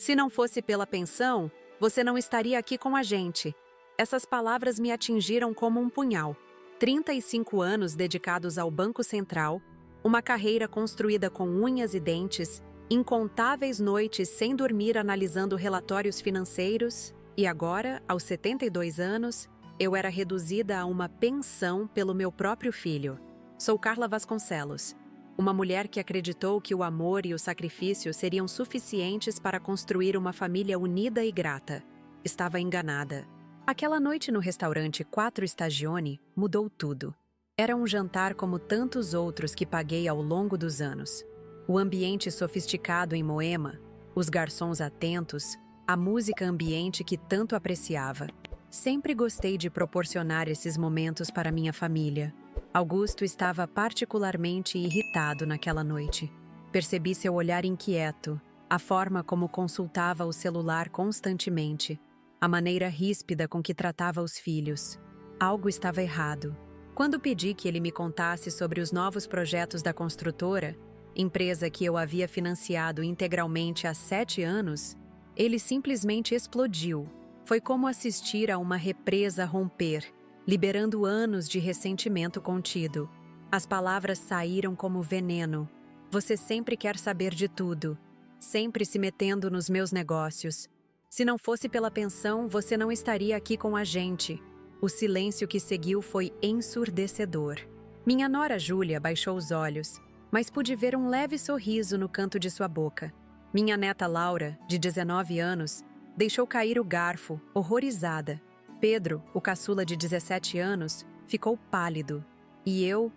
Se não fosse pela pensão, você não estaria aqui com a gente. Essas palavras me atingiram como um punhal. 35 anos dedicados ao Banco Central, uma carreira construída com unhas e dentes, incontáveis noites sem dormir analisando relatórios financeiros, e agora, aos 72 anos, eu era reduzida a uma pensão pelo meu próprio filho. Sou Carla Vasconcelos, uma mulher que acreditou que o amor e o sacrifício seriam suficientes para construir uma família unida e grata. Estava enganada. Aquela noite no restaurante 4 Stagione mudou tudo. Era um jantar como tantos outros que paguei ao longo dos anos. O ambiente sofisticado em Moema, os garçons atentos, a música ambiente que tanto apreciava. Sempre gostei de proporcionar esses momentos para minha família. Augusto estava particularmente irritado naquela noite. Percebi seu olhar inquieto, a forma como consultava o celular constantemente, a maneira ríspida com que tratava os filhos. Algo estava errado. Quando pedi que ele me contasse sobre os novos projetos da construtora, empresa que eu havia financiado integralmente há 7 anos, ele simplesmente explodiu. Foi como assistir a uma represa romper, liberando anos de ressentimento contido. As palavras saíram como veneno. Você sempre quer saber de tudo, sempre se metendo nos meus negócios. Se não fosse pela pensão, você não estaria aqui com a gente. O silêncio que seguiu foi ensurdecedor. Minha nora Júlia baixou os olhos, mas pude ver um leve sorriso no canto de sua boca. Minha neta Laura, de 19 anos, deixou cair o garfo, horrorizada. Pedro, o caçula de 17 anos, ficou pálido. E eu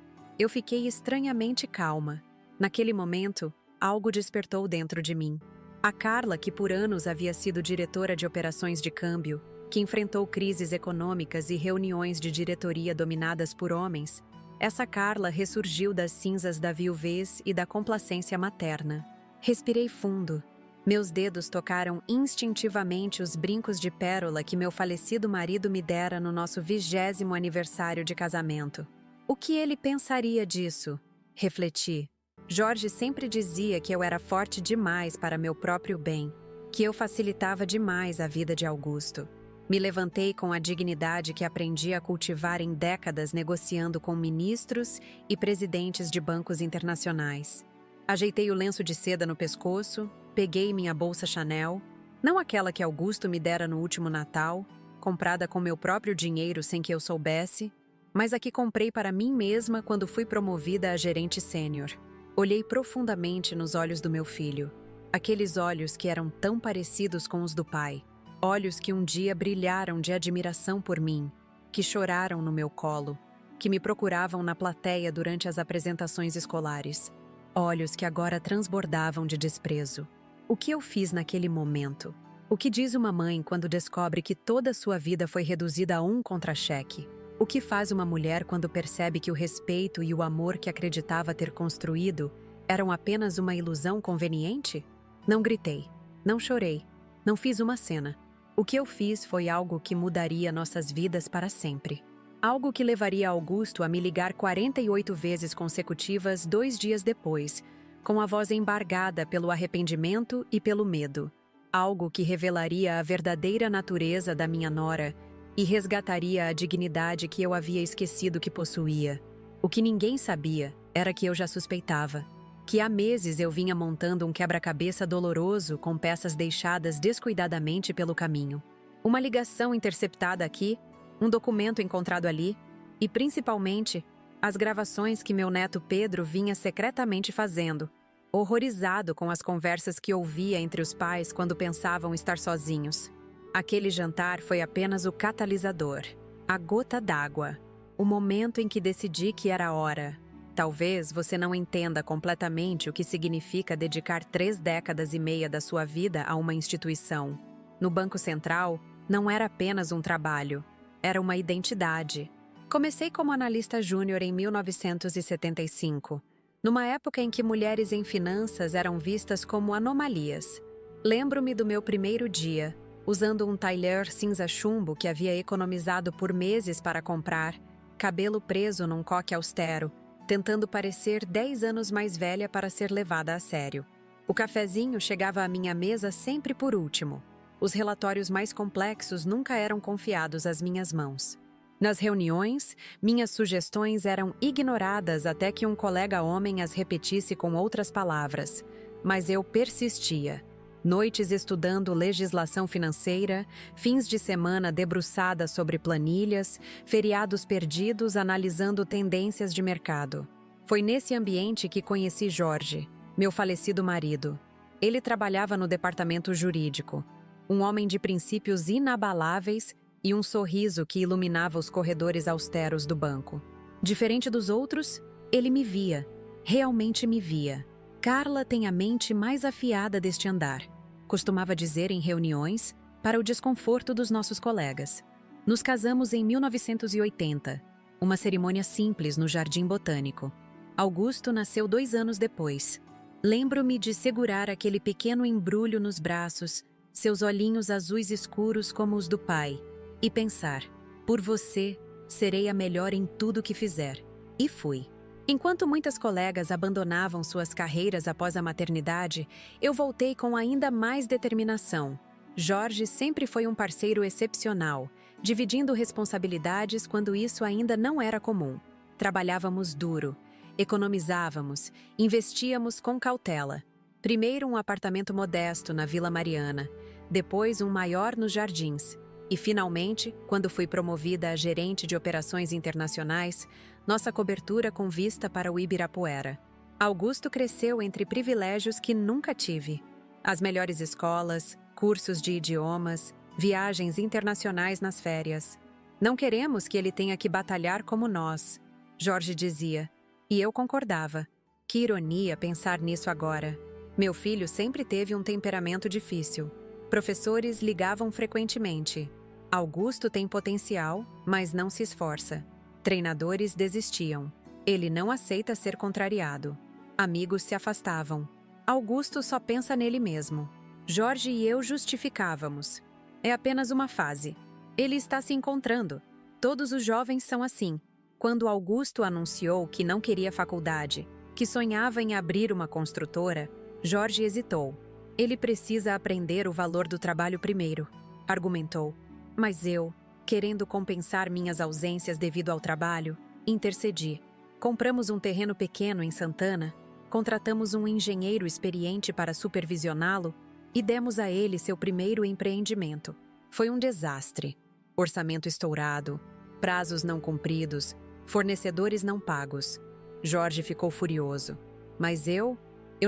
fiquei estranhamente calma. Naquele momento, algo despertou dentro de mim. A Carla, que por anos havia sido diretora de operações de câmbio, que enfrentou crises econômicas e reuniões de diretoria dominadas por homens, essa Carla ressurgiu das cinzas da viuvez e da complacência materna. Respirei fundo. Meus dedos tocaram instintivamente os brincos de pérola que meu falecido marido me dera no nosso 20º aniversário de casamento. O que ele pensaria disso? Refleti. Jorge sempre dizia que eu era forte demais para meu próprio bem, que eu facilitava demais a vida de Augusto. Me levantei com a dignidade que aprendi a cultivar em décadas negociando com ministros e presidentes de bancos internacionais. Ajeitei o lenço de seda no pescoço, peguei minha bolsa Chanel, não aquela que Augusto me dera no último Natal, comprada com meu próprio dinheiro sem que eu soubesse, mas a que comprei para mim mesma quando fui promovida a gerente sênior. Olhei profundamente nos olhos do meu filho, aqueles olhos que eram tão parecidos com os do pai. Olhos que um dia brilharam de admiração por mim, que choraram no meu colo, que me procuravam na plateia durante as apresentações escolares. Olhos que agora transbordavam de desprezo. O que eu fiz naquele momento? O que diz uma mãe quando descobre que toda sua vida foi reduzida a um contra-cheque? O que faz uma mulher quando percebe que o respeito e o amor que acreditava ter construído eram apenas uma ilusão conveniente? Não gritei, não chorei, não fiz uma cena. O que eu fiz foi algo que mudaria nossas vidas para sempre. Algo que levaria Augusto a me ligar 48 vezes consecutivas 2 dias depois, com a voz embargada pelo arrependimento e pelo medo. Algo que revelaria a verdadeira natureza da minha nora e resgataria a dignidade que eu havia esquecido que possuía. O que ninguém sabia era que eu já suspeitava. Que há meses eu vinha montando um quebra-cabeça doloroso com peças deixadas descuidadamente pelo caminho. Uma ligação interceptada aqui, um documento encontrado ali, e principalmente, as gravações que meu neto Pedro vinha secretamente fazendo, horrorizado com as conversas que ouvia entre os pais quando pensavam estar sozinhos. Aquele jantar foi apenas o catalisador, a gota d'água, o momento em que decidi que era a hora. Talvez você não entenda completamente o que significa dedicar 3 décadas e meia da sua vida a uma instituição. No Banco Central, não era apenas um trabalho, era uma identidade. Comecei como analista júnior em 1975, numa época em que mulheres em finanças eram vistas como anomalias. Lembro-me do meu primeiro dia, usando um tailleur cinza chumbo que havia economizado por meses para comprar, cabelo preso num coque austero, tentando parecer 10 anos mais velha para ser levada a sério. O cafezinho chegava à minha mesa sempre por último. Os relatórios mais complexos nunca eram confiados às minhas mãos. Nas reuniões, minhas sugestões eram ignoradas até que um colega homem as repetisse com outras palavras. Mas eu persistia. Noites estudando legislação financeira, fins de semana debruçada sobre planilhas, feriados perdidos analisando tendências de mercado. Foi nesse ambiente que conheci Jorge, meu falecido marido. Ele trabalhava no departamento jurídico. Um homem de princípios inabaláveis e um sorriso que iluminava os corredores austeros do banco. Diferente dos outros, ele me via, realmente me via. Carla tem a mente mais afiada deste andar, costumava dizer em reuniões, para o desconforto dos nossos colegas. Nos casamos em 1980, uma cerimônia simples no Jardim Botânico. Augusto nasceu 2 anos depois. Lembro-me de segurar aquele pequeno embrulho nos braços, seus olhinhos azuis escuros como os do pai, e pensar, por você, serei a melhor em tudo que fizer. E fui. Enquanto muitas colegas abandonavam suas carreiras após a maternidade, eu voltei com ainda mais determinação. Jorge sempre foi um parceiro excepcional, dividindo responsabilidades quando isso ainda não era comum. Trabalhávamos duro, economizávamos, investíamos com cautela. Primeiro um apartamento modesto na Vila Mariana, depois um maior nos Jardins. E, finalmente, quando fui promovida a gerente de operações internacionais, nossa cobertura com vista para o Ibirapuera. Augusto cresceu entre privilégios que nunca tive. As melhores escolas, cursos de idiomas, viagens internacionais nas férias. Não queremos que ele tenha que batalhar como nós, Jorge dizia. E eu concordava. Que ironia pensar nisso agora. Meu filho sempre teve um temperamento difícil. Professores ligavam frequentemente. Augusto tem potencial, mas não se esforça. Treinadores desistiam. Ele não aceita ser contrariado. Amigos se afastavam. Augusto só pensa nele mesmo. Jorge e eu justificávamos. É apenas uma fase. Ele está se encontrando. Todos os jovens são assim. Quando Augusto anunciou que não queria faculdade, que sonhava em abrir uma construtora, Jorge hesitou. Ele precisa aprender o valor do trabalho primeiro, argumentou. Mas eu, querendo compensar minhas ausências devido ao trabalho, intercedi. Compramos um terreno pequeno em Santana, contratamos um engenheiro experiente para supervisioná-lo e demos a ele seu primeiro empreendimento. Foi um desastre. Orçamento estourado, prazos não cumpridos, fornecedores não pagos. Jorge ficou furioso. Mas eu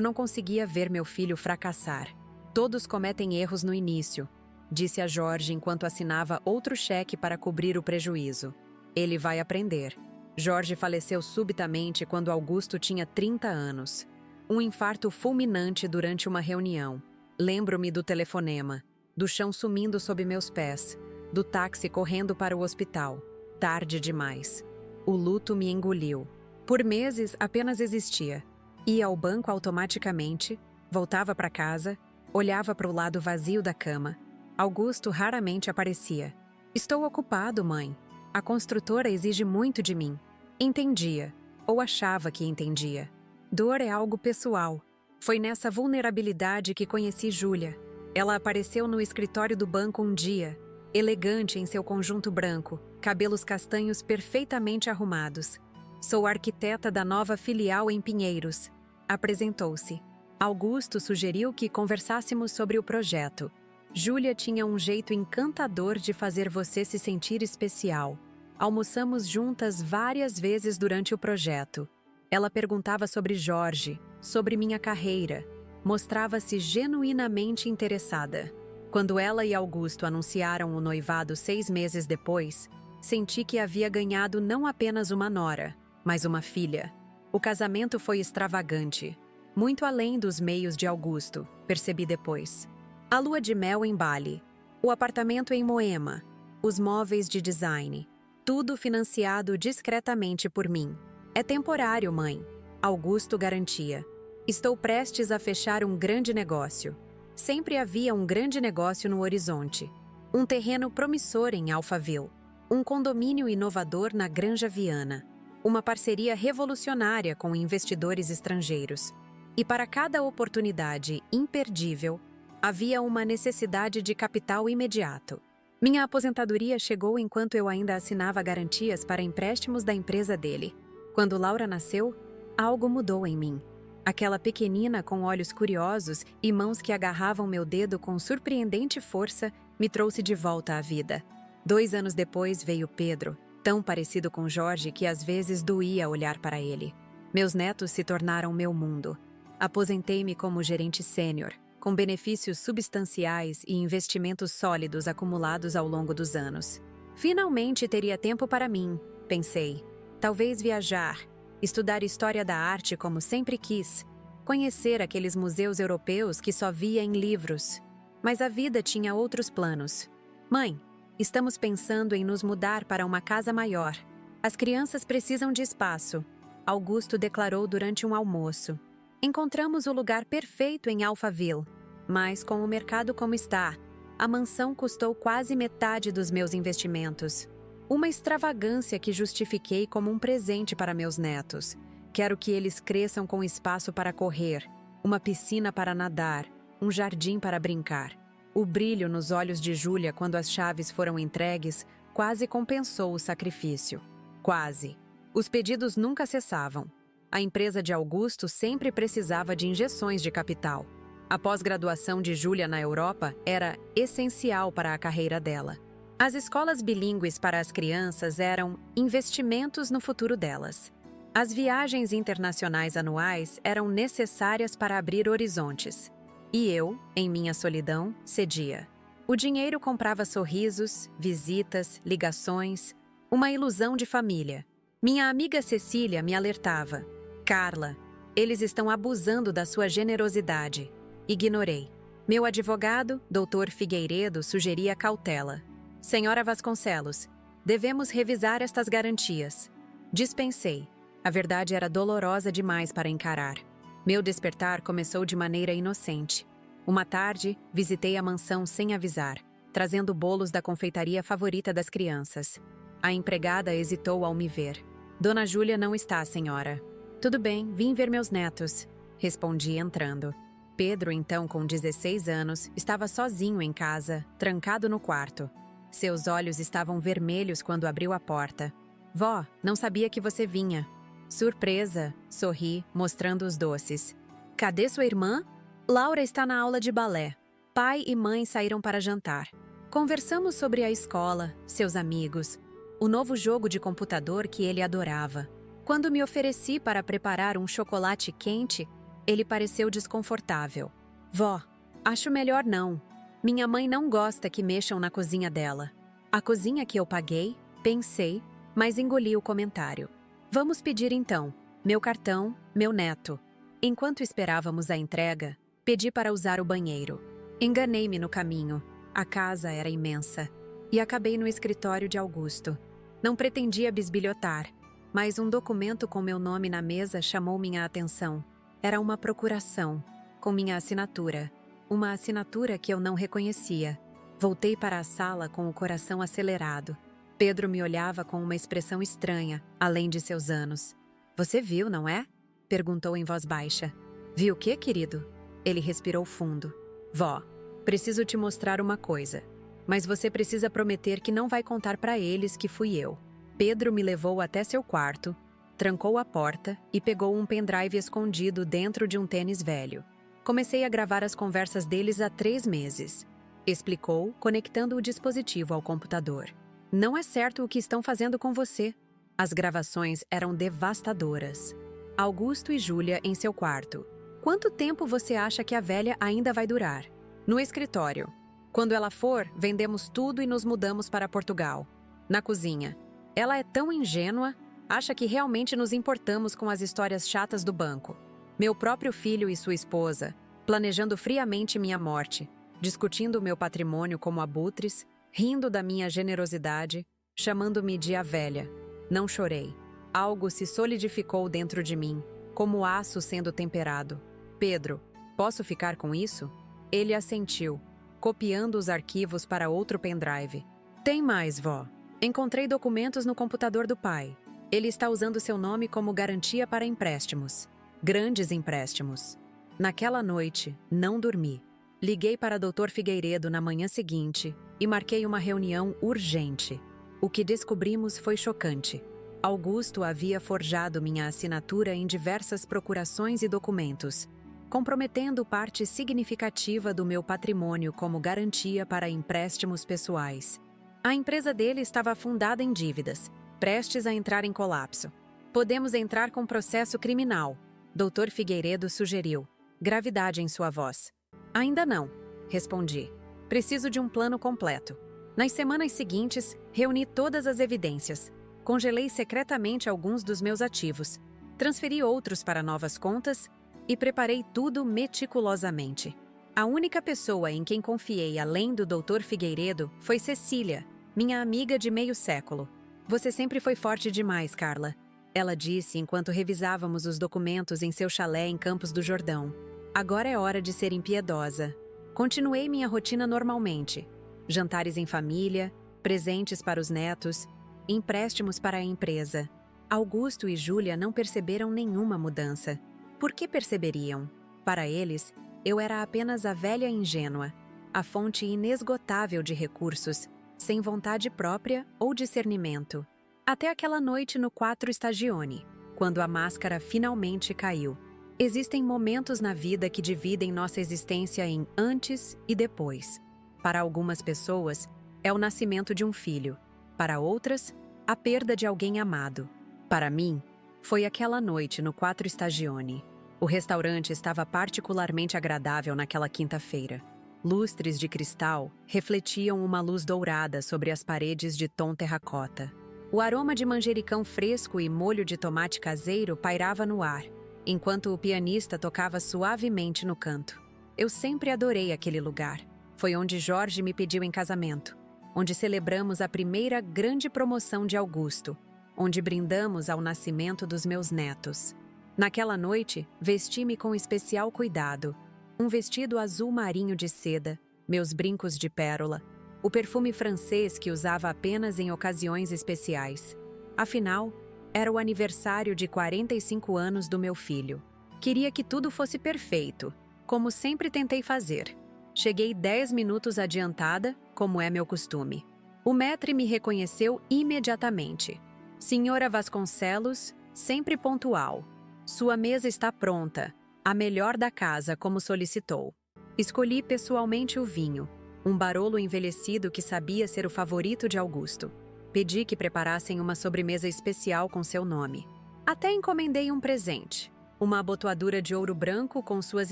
não conseguia ver meu filho fracassar. Todos cometem erros no início, disse a Jorge enquanto assinava outro cheque para cobrir o prejuízo. Ele vai aprender. Jorge faleceu subitamente quando Augusto tinha 30 anos. Um infarto fulminante durante uma reunião. Lembro-me do telefonema, do chão sumindo sob meus pés, do táxi correndo para o hospital. Tarde demais. O luto me engoliu. Por meses apenas existia. Ia ao banco automaticamente, voltava para casa, olhava para o lado vazio da cama. Augusto raramente aparecia. Estou ocupado, mãe. A construtora exige muito de mim. Entendia, ou achava que entendia. Dor é algo pessoal. Foi nessa vulnerabilidade que conheci Júlia. Ela apareceu no escritório do banco um dia, elegante em seu conjunto branco, cabelos castanhos perfeitamente arrumados. Sou arquiteta da nova filial em Pinheiros. Apresentou-se. Augusto sugeriu que conversássemos sobre o projeto. Júlia tinha um jeito encantador de fazer você se sentir especial. Almoçamos juntas várias vezes durante o projeto. Ela perguntava sobre Jorge, sobre minha carreira. Mostrava-se genuinamente interessada. Quando ela e Augusto anunciaram o noivado 6 meses depois, senti que havia ganhado não apenas uma nora, mas uma filha. O casamento foi extravagante, muito além dos meios de Augusto, percebi depois. A lua de mel em Bali, o apartamento em Moema, os móveis de design, tudo financiado discretamente por mim. É temporário, mãe, Augusto garantia. Estou prestes a fechar um grande negócio. Sempre havia um grande negócio no horizonte. Um terreno promissor em Alphaville, um condomínio inovador na Granja Viana, uma parceria revolucionária com investidores estrangeiros. E para cada oportunidade imperdível, havia uma necessidade de capital imediato. Minha aposentadoria chegou enquanto eu ainda assinava garantias para empréstimos da empresa dele. Quando Laura nasceu, algo mudou em mim. Aquela pequenina com olhos curiosos e mãos que agarravam meu dedo com surpreendente força me trouxe de volta à vida. 2 anos depois veio Pedro, tão parecido com Jorge que às vezes doía olhar para ele. Meus netos se tornaram meu mundo. Aposentei-me como gerente sênior, com benefícios substanciais e investimentos sólidos acumulados ao longo dos anos. Finalmente teria tempo para mim, pensei. Talvez viajar, estudar história da arte como sempre quis, conhecer aqueles museus europeus que só via em livros. Mas a vida tinha outros planos. Mãe, estamos pensando em nos mudar para uma casa maior. As crianças precisam de espaço, Augusto declarou durante um almoço. Encontramos o lugar perfeito em Alphaville, mas com o mercado como está, a mansão custou quase metade dos meus investimentos. Uma extravagância que justifiquei como um presente para meus netos. Quero que eles cresçam com espaço para correr, uma piscina para nadar, um jardim para brincar. O brilho nos olhos de Júlia quando as chaves foram entregues quase compensou o sacrifício. Quase. Os pedidos nunca cessavam. A empresa de Augusto sempre precisava de injeções de capital. A pós-graduação de Júlia na Europa era essencial para a carreira dela. As escolas bilíngues para as crianças eram investimentos no futuro delas. As viagens internacionais anuais eram necessárias para abrir horizontes. E eu, em minha solidão, cedia. O dinheiro comprava sorrisos, visitas, ligações, uma ilusão de família. Minha amiga Cecília me alertava. Carla, eles estão abusando da sua generosidade. Ignorei. Meu advogado, Dr. Figueiredo, sugeria cautela. Senhora Vasconcelos, devemos revisar estas garantias. Dispensei. A verdade era dolorosa demais para encarar. Meu despertar começou de maneira inocente. Uma tarde, visitei a mansão sem avisar, trazendo bolos da confeitaria favorita das crianças. A empregada hesitou ao me ver. Dona Júlia não está, senhora. Tudo bem, vim ver meus netos, respondi entrando. Pedro, então com 16 anos, estava sozinho em casa, trancado no quarto. Seus olhos estavam vermelhos quando abriu a porta. Vó, não sabia que você vinha. Surpresa, sorri, mostrando os doces. Cadê sua irmã? Laura está na aula de balé. Pai e mãe saíram para jantar. Conversamos sobre a escola, seus amigos, o novo jogo de computador que ele adorava. Quando me ofereci para preparar um chocolate quente, ele pareceu desconfortável. Vó, acho melhor não. Minha mãe não gosta que mexam na cozinha dela. A cozinha que eu paguei, pensei, mas engoli o comentário. Vamos pedir então. Meu cartão, meu neto. Enquanto esperávamos a entrega, pedi para usar o banheiro. Enganei-me no caminho. A casa era imensa. E acabei no escritório de Augusto. Não pretendia bisbilhotar, mas um documento com meu nome na mesa chamou minha atenção. Era uma procuração, com minha assinatura. Uma assinatura que eu não reconhecia. Voltei para a sala com o coração acelerado. Pedro me olhava com uma expressão estranha, além de seus anos. Você viu, não é? Perguntou em voz baixa. Vi o quê, querido? Ele respirou fundo. Vó, preciso te mostrar uma coisa. Mas você precisa prometer que não vai contar para eles que fui eu. Pedro me levou até seu quarto, trancou a porta e pegou um pendrive escondido dentro de um tênis velho. Comecei a gravar as conversas deles há 3 meses. Explicou, conectando o dispositivo ao computador. Não é certo o que estão fazendo com você. As gravações eram devastadoras. Augusto e Júlia em seu quarto. Quanto tempo você acha que a velha ainda vai durar? No escritório. Quando ela for, vendemos tudo e nos mudamos para Portugal. Na cozinha. Ela é tão ingênua, acha que realmente nos importamos com as histórias chatas do banco. Meu próprio filho e sua esposa, planejando friamente minha morte, discutindo o meu patrimônio como abutres, rindo da minha generosidade, chamando-me de a velha. Não chorei. Algo se solidificou dentro de mim, como aço sendo temperado. Pedro, posso ficar com isso? Ele assentiu, copiando os arquivos para outro pendrive. Tem mais, vó. Encontrei documentos no computador do pai. Ele está usando seu nome como garantia para empréstimos. Grandes empréstimos. Naquela noite, não dormi. Liguei para Dr. Figueiredo na manhã seguinte e marquei uma reunião urgente. O que descobrimos foi chocante. Augusto havia forjado minha assinatura em diversas procurações e documentos, comprometendo parte significativa do meu patrimônio como garantia para empréstimos pessoais. A empresa dele estava afundada em dívidas, prestes a entrar em colapso. Podemos entrar com processo criminal, Dr. Figueiredo sugeriu, gravidade em sua voz. Ainda não, respondi. Preciso de um plano completo. Nas semanas seguintes, reuni todas as evidências. Congelei secretamente alguns dos meus ativos, transferi outros para novas contas e preparei tudo meticulosamente. A única pessoa em quem confiei além do Dr. Figueiredo foi Cecília, minha amiga de meio século. Você sempre foi forte demais, Carla, ela disse enquanto revisávamos os documentos em seu chalé em Campos do Jordão. Agora é hora de ser impiedosa. Continuei minha rotina normalmente. Jantares em família, presentes para os netos, empréstimos para a empresa. Augusto e Júlia não perceberam nenhuma mudança. Por que perceberiam? Para eles, eu era apenas a velha ingênua, a fonte inesgotável de recursos, sem vontade própria ou discernimento. Até aquela noite no 4 Stagione, quando a máscara finalmente caiu. Existem momentos na vida que dividem nossa existência em antes e depois. Para algumas pessoas, é o nascimento de um filho. Para outras, a perda de alguém amado. Para mim, foi aquela noite no 4 Stagione. O restaurante estava particularmente agradável naquela quinta-feira. Lustres de cristal refletiam uma luz dourada sobre as paredes de tom terracota. O aroma de manjericão fresco e molho de tomate caseiro pairava no ar, enquanto o pianista tocava suavemente no canto. Eu sempre adorei aquele lugar. Foi onde Jorge me pediu em casamento, onde celebramos a primeira grande promoção de Augusto, onde brindamos ao nascimento dos meus netos. Naquela noite, vesti-me com especial cuidado. Um vestido azul marinho de seda, meus brincos de pérola, o perfume francês que usava apenas em ocasiões especiais. Afinal, era o aniversário de 45 anos do meu filho. Queria que tudo fosse perfeito, como sempre tentei fazer. Cheguei 10 minutos adiantada, como é meu costume. O maître me reconheceu imediatamente. Senhora Vasconcelos, sempre pontual. Sua mesa está pronta, a melhor da casa, como solicitou. Escolhi pessoalmente o vinho, um barolo envelhecido que sabia ser o favorito de Augusto. Pedi que preparassem uma sobremesa especial com seu nome. Até encomendei um presente, uma abotoadura de ouro branco com suas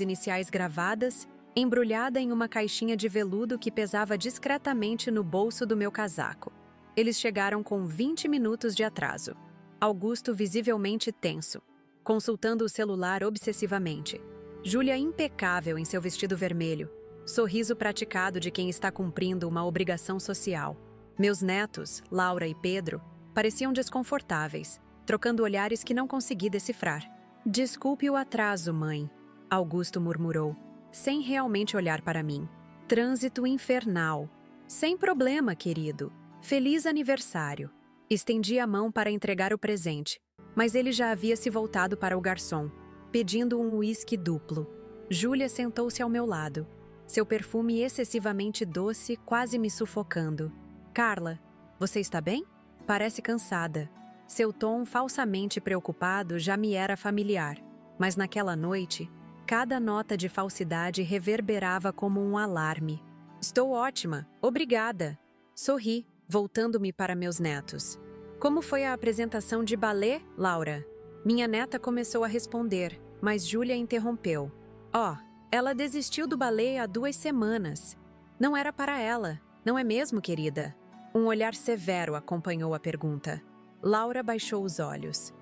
iniciais gravadas, embrulhada em uma caixinha de veludo que pesava discretamente no bolso do meu casaco. Eles chegaram com 20 minutos de atraso. Augusto visivelmente tenso, consultando o celular obsessivamente. Júlia impecável em seu vestido vermelho, sorriso praticado de quem está cumprindo uma obrigação social. Meus netos, Laura e Pedro, pareciam desconfortáveis, trocando olhares que não consegui decifrar. Desculpe o atraso, mãe, Augusto murmurou, sem realmente olhar para mim. Trânsito infernal. Sem problema, querido. Feliz aniversário. Estendi a mão para entregar o presente, mas ele já havia se voltado para o garçom, pedindo um uísque duplo. Júlia sentou-se ao meu lado, seu perfume excessivamente doce quase me sufocando. Carla, você está bem? Parece cansada. Seu tom falsamente preocupado já me era familiar, mas naquela noite, cada nota de falsidade reverberava como um alarme. Estou ótima, obrigada. Sorri, voltando-me para meus netos. Como foi a apresentação de balé, Laura? Minha neta começou a responder, mas Júlia interrompeu. Ela desistiu do balé há 2 semanas. Não era para ela, não é mesmo, querida? Um olhar severo acompanhou a pergunta. Laura baixou os olhos.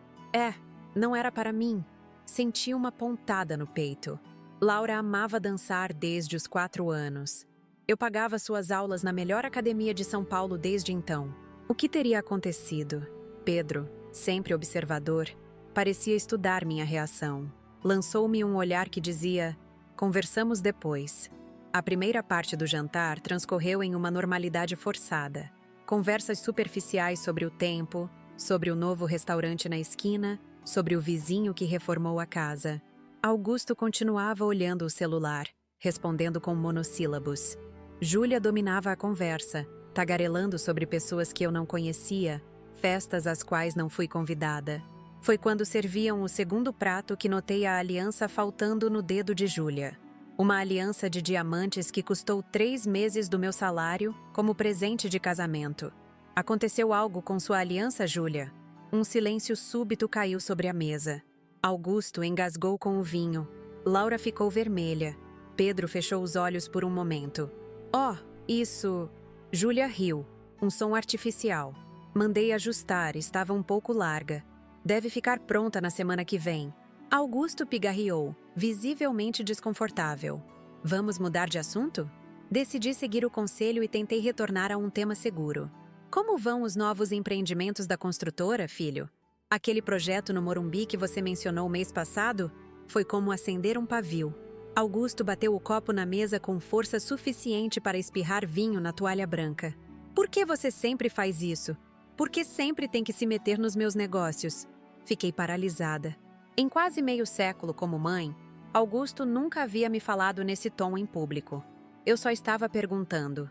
Não era para mim. Senti uma pontada no peito. Laura amava dançar desde os 4 anos. Eu pagava suas aulas na melhor academia de São Paulo desde então. O que teria acontecido? Pedro, sempre observador, parecia estudar minha reação. Lançou-me um olhar que dizia: conversamos depois. A primeira parte do jantar transcorreu em uma normalidade forçada. Conversas superficiais sobre o tempo, sobre o novo restaurante na esquina, sobre o vizinho que reformou a casa. Augusto continuava olhando o celular, respondendo com monossílabos. Júlia dominava a conversa, tagarelando sobre pessoas que eu não conhecia, festas às quais não fui convidada. Foi quando serviam o segundo prato que notei a aliança faltando no dedo de Júlia. Uma aliança de diamantes que custou 3 meses do meu salário como presente de casamento. Aconteceu algo com sua aliança, Júlia? Um silêncio súbito caiu sobre a mesa. Augusto engasgou com o vinho. Laura ficou vermelha. Pedro fechou os olhos por um momento. Oh, isso... Júlia riu. Um som artificial. Mandei ajustar, estava um pouco larga. Deve ficar pronta na semana que vem. Augusto pigarreou, visivelmente desconfortável. Vamos mudar de assunto? Decidi seguir o conselho e tentei retornar a um tema seguro. Como vão os novos empreendimentos da construtora, filho? Aquele projeto no Morumbi que você mencionou mês passado foi como acender um pavio. Augusto bateu o copo na mesa com força suficiente para espirrar vinho na toalha branca. Por que você sempre faz isso? Por que sempre tem que se meter nos meus negócios? Fiquei paralisada. Em quase meio século como mãe, Augusto nunca havia me falado nesse tom em público. Eu só estava perguntando,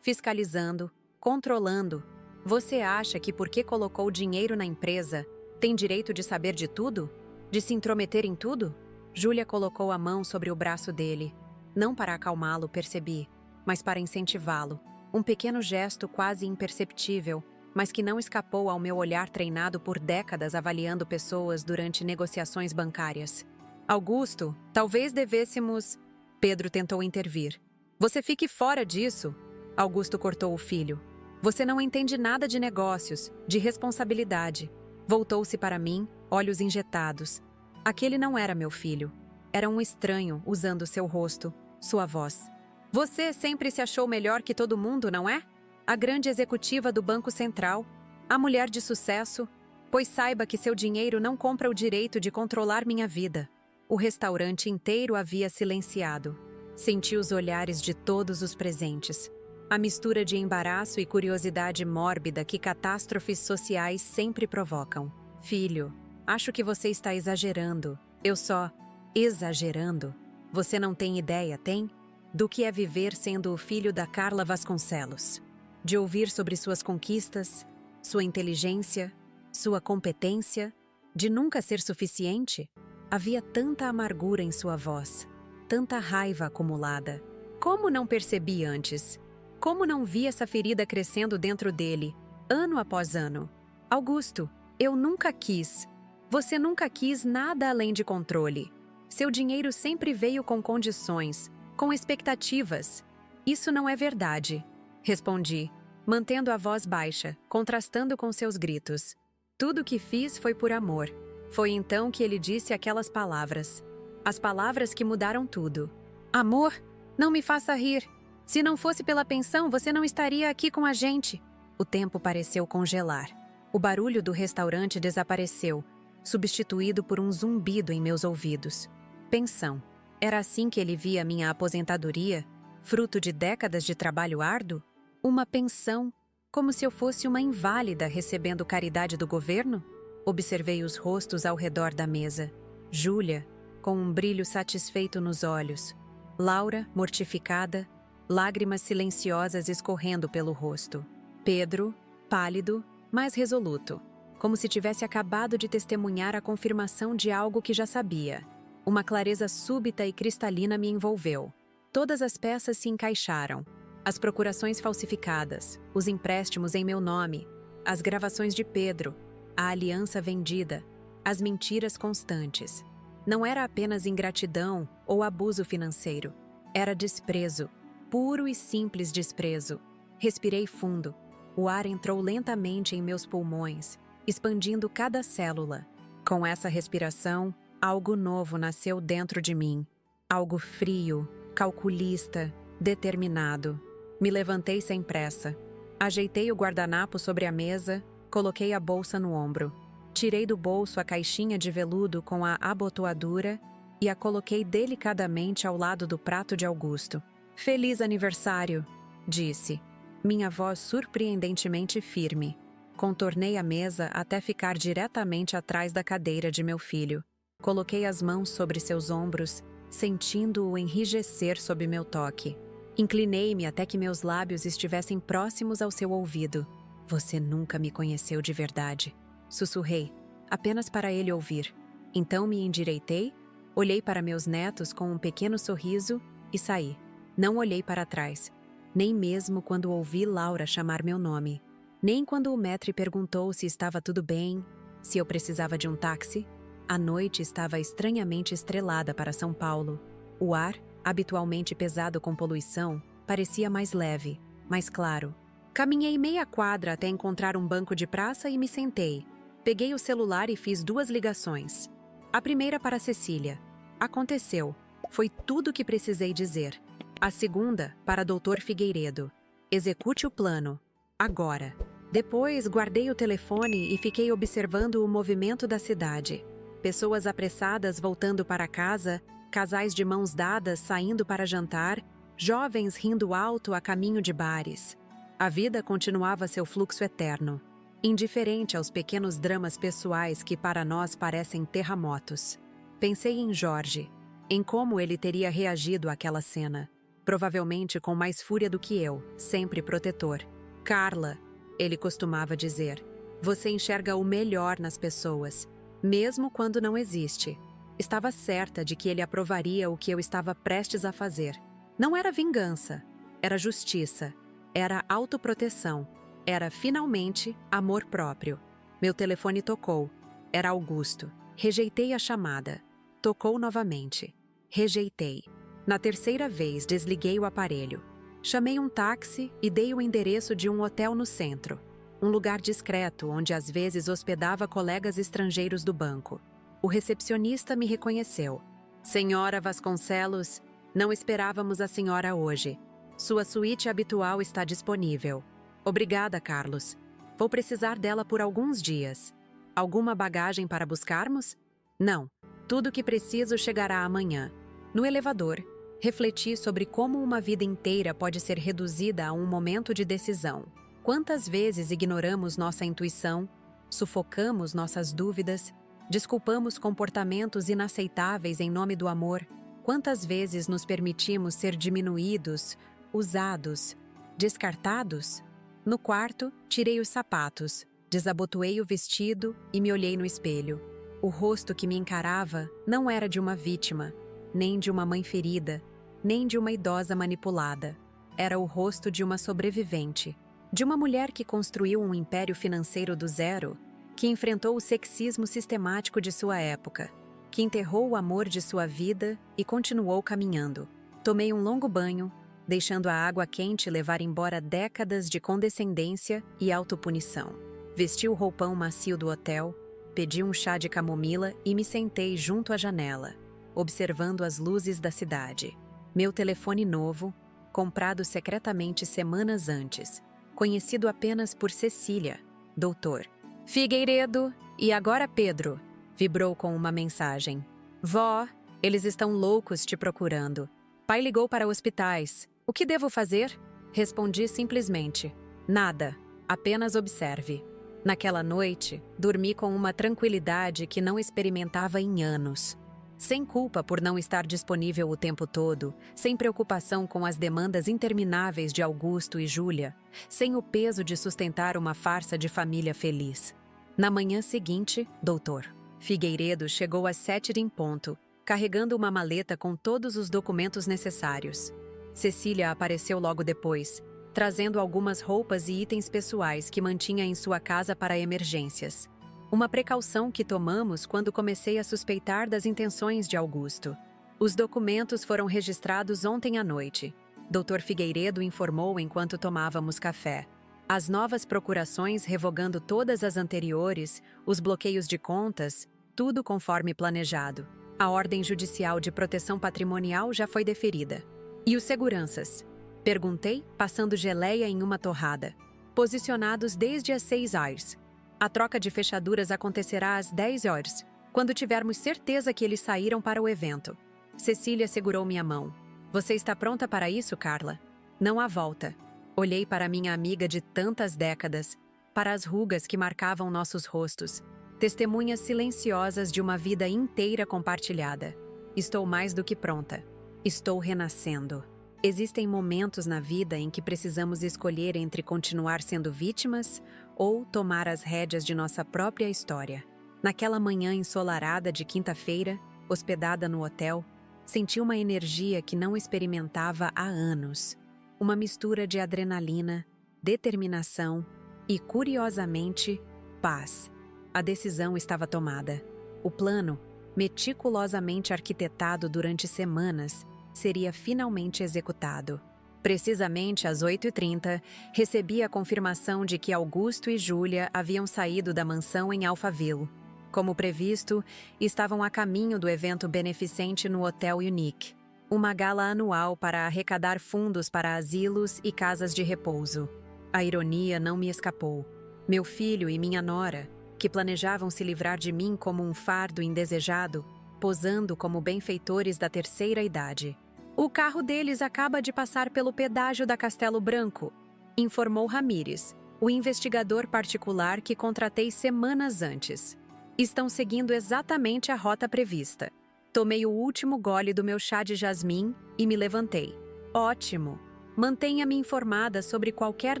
fiscalizando, controlando. Você acha que porque colocou dinheiro na empresa, tem direito de saber de tudo? De se intrometer em tudo? Júlia colocou a mão sobre o braço dele. Não para acalmá-lo, percebi, mas para incentivá-lo. Um pequeno gesto quase imperceptível, mas que não escapou ao meu olhar treinado por décadas avaliando pessoas durante negociações bancárias. Augusto, talvez devêssemos... Pedro tentou intervir. Você fique fora disso. Augusto cortou o filho. Você não entende nada de negócios, de responsabilidade. Voltou-se para mim, olhos injetados. Aquele não era meu filho. Era um estranho usando seu rosto, sua voz. Você sempre se achou melhor que todo mundo, não é? A grande executiva do Banco Central, a mulher de sucesso, pois saiba que seu dinheiro não compra o direito de controlar minha vida. O restaurante inteiro havia silenciado. Senti os olhares de todos os presentes. A mistura de embaraço e curiosidade mórbida que catástrofes sociais sempre provocam. Filho, acho que você está exagerando. Eu só... exagerando? Você não tem ideia, tem? Do que é viver sendo o filho da Carla Vasconcelos. De ouvir sobre suas conquistas, sua inteligência, sua competência, de nunca ser suficiente? Havia tanta amargura em sua voz, tanta raiva acumulada. Como não percebi antes? Como não vi essa ferida crescendo dentro dele, ano após ano? Augusto, eu nunca quis. Você nunca quis nada além de controle. Seu dinheiro sempre veio com condições, com expectativas. Isso não é verdade. Respondi, mantendo a voz baixa, contrastando com seus gritos. Tudo o que fiz foi por amor. Foi então que ele disse aquelas palavras. As palavras que mudaram tudo. Amor, não me faça rir. Se não fosse pela pensão, você não estaria aqui com a gente. O tempo pareceu congelar. O barulho do restaurante desapareceu, substituído por um zumbido em meus ouvidos. Pensão. Era assim que ele via minha aposentadoria, fruto de décadas de trabalho árduo? Uma pensão, como se eu fosse uma inválida recebendo caridade do governo? Observei os rostos ao redor da mesa. Júlia, com um brilho satisfeito nos olhos. Laura, mortificada, lágrimas silenciosas escorrendo pelo rosto. Pedro, pálido, mas resoluto, como se tivesse acabado de testemunhar a confirmação de algo que já sabia. Uma clareza súbita e cristalina me envolveu. Todas as peças se encaixaram. As procurações falsificadas, os empréstimos em meu nome, as gravações de Pedro, a aliança vendida, as mentiras constantes. Não era apenas ingratidão ou abuso financeiro. Era desprezo. Puro e simples desprezo. Respirei fundo. O ar entrou lentamente em meus pulmões, expandindo cada célula. Com essa respiração, algo novo nasceu dentro de mim. Algo frio, calculista, determinado. Me levantei sem pressa. Ajeitei o guardanapo sobre a mesa, coloquei a bolsa no ombro. Tirei do bolso a caixinha de veludo com a abotoadura e a coloquei delicadamente ao lado do prato de Augusto. Feliz aniversário, disse. Minha voz surpreendentemente firme. Contornei a mesa até ficar diretamente atrás da cadeira de meu filho. Coloquei as mãos sobre seus ombros, sentindo-o enrijecer sob meu toque. Inclinei-me até que meus lábios estivessem próximos ao seu ouvido. Você nunca me conheceu de verdade. Sussurrei, apenas para ele ouvir. Então me endireitei, olhei para meus netos com um pequeno sorriso e saí. Não olhei para trás, nem mesmo quando ouvi Laura chamar meu nome. Nem quando o maître perguntou se estava tudo bem, se eu precisava de um táxi. A noite estava estranhamente estrelada para São Paulo. O ar, habitualmente pesado com poluição, parecia mais leve, mais claro. Caminhei meia quadra até encontrar um banco de praça e me sentei. Peguei o celular e fiz 2 ligações. A primeira para Cecília. Aconteceu. Foi tudo o que precisei dizer. A segunda para Dr. Figueiredo. Execute o plano. Agora. Depois, guardei o telefone e fiquei observando o movimento da cidade. Pessoas apressadas voltando para casa, casais de mãos dadas saindo para jantar, jovens rindo alto a caminho de bares. A vida continuava seu fluxo eterno, indiferente aos pequenos dramas pessoais que para nós parecem terremotos. Pensei em Jorge, em como ele teria reagido àquela cena, provavelmente com mais fúria do que eu, sempre protetor. Carla, ele costumava dizer, você enxerga o melhor nas pessoas, mesmo quando não existe. Estava certa de que ele aprovaria o que eu estava prestes a fazer. Não era vingança, era justiça, era autoproteção, era finalmente amor próprio. Meu telefone tocou. Era Augusto. Rejeitei a chamada. Tocou novamente. Rejeitei. Na terceira vez, desliguei o aparelho. Chamei um táxi e dei o endereço de um hotel no centro. Um lugar discreto onde às vezes hospedava colegas estrangeiros do banco. O recepcionista me reconheceu. Senhora Vasconcelos, não esperávamos a senhora hoje. Sua suíte habitual está disponível. Obrigada, Carlos. Vou precisar dela por alguns dias. Alguma bagagem para buscarmos? Não. Tudo o que preciso chegará amanhã. No elevador, refleti sobre como uma vida inteira pode ser reduzida a um momento de decisão. Quantas vezes ignoramos nossa intuição, sufocamos nossas dúvidas, desculpamos comportamentos inaceitáveis em nome do amor? Quantas vezes nos permitimos ser diminuídos, usados, descartados? No quarto, tirei os sapatos, desabotoei o vestido e me olhei no espelho. O rosto que me encarava não era de uma vítima, nem de uma mãe ferida, nem de uma idosa manipulada. Era o rosto de uma sobrevivente, de uma mulher que construiu um império financeiro do zero, que enfrentou o sexismo sistemático de sua época, que enterrou o amor de sua vida e continuou caminhando. Tomei um longo banho, deixando a água quente levar embora décadas de condescendência e autopunição. Vesti o roupão macio do hotel, pedi um chá de camomila e me sentei junto à janela, observando as luzes da cidade. Meu telefone novo, comprado secretamente semanas antes, conhecido apenas por Cecília, doutor. Figueiredo, e agora Pedro, vibrou com uma mensagem. Vó, eles estão loucos te procurando. Pai ligou para hospitais. O que devo fazer? Respondi simplesmente. Nada, apenas observe. Naquela noite, dormi com uma tranquilidade que não experimentava em anos. Sem culpa por não estar disponível o tempo todo, sem preocupação com as demandas intermináveis de Augusto e Júlia, sem o peso de sustentar uma farsa de família feliz. Na manhã seguinte, doutor Figueiredo chegou às 7 em ponto, carregando uma maleta com todos os documentos necessários. Cecília apareceu logo depois, trazendo algumas roupas e itens pessoais que mantinha em sua casa para emergências. Uma precaução que tomamos quando comecei a suspeitar das intenções de Augusto. Os documentos foram registrados ontem à noite. Dr. Figueiredo informou enquanto tomávamos café. As novas procurações revogando todas as anteriores, os bloqueios de contas, tudo conforme planejado. A ordem judicial de proteção patrimonial já foi deferida. E os seguranças? Perguntei, passando geleia em uma torrada. Posicionados desde as 6 horas. A troca de fechaduras acontecerá às 10 horas, quando tivermos certeza que eles saíram para o evento. Cecília segurou minha mão. Você está pronta para isso, Carla? Não há volta. Olhei para minha amiga de tantas décadas, para as rugas que marcavam nossos rostos. Testemunhas silenciosas de uma vida inteira compartilhada. Estou mais do que pronta. Estou renascendo. Existem momentos na vida em que precisamos escolher entre continuar sendo vítimas ou tomar as rédeas de nossa própria história. Naquela manhã ensolarada de quinta-feira, hospedada no hotel, senti uma energia que não experimentava há anos. Uma mistura de adrenalina, determinação e, curiosamente, paz. A decisão estava tomada. O plano, meticulosamente arquitetado durante semanas, seria finalmente executado. Precisamente às 8h30, recebi a confirmação de que Augusto e Júlia haviam saído da mansão em Alphaville. Como previsto, estavam a caminho do evento beneficente no Hotel Unique, uma gala anual para arrecadar fundos para asilos e casas de repouso. A ironia não me escapou. Meu filho e minha nora, que planejavam se livrar de mim como um fardo indesejado, posando como benfeitores da terceira idade. O carro deles acaba de passar pelo pedágio da Castelo Branco, informou Ramírez, o investigador particular que contratei semanas antes. Estão seguindo exatamente a rota prevista. Tomei o último gole do meu chá de jasmim e me levantei. Ótimo! Mantenha-me informada sobre qualquer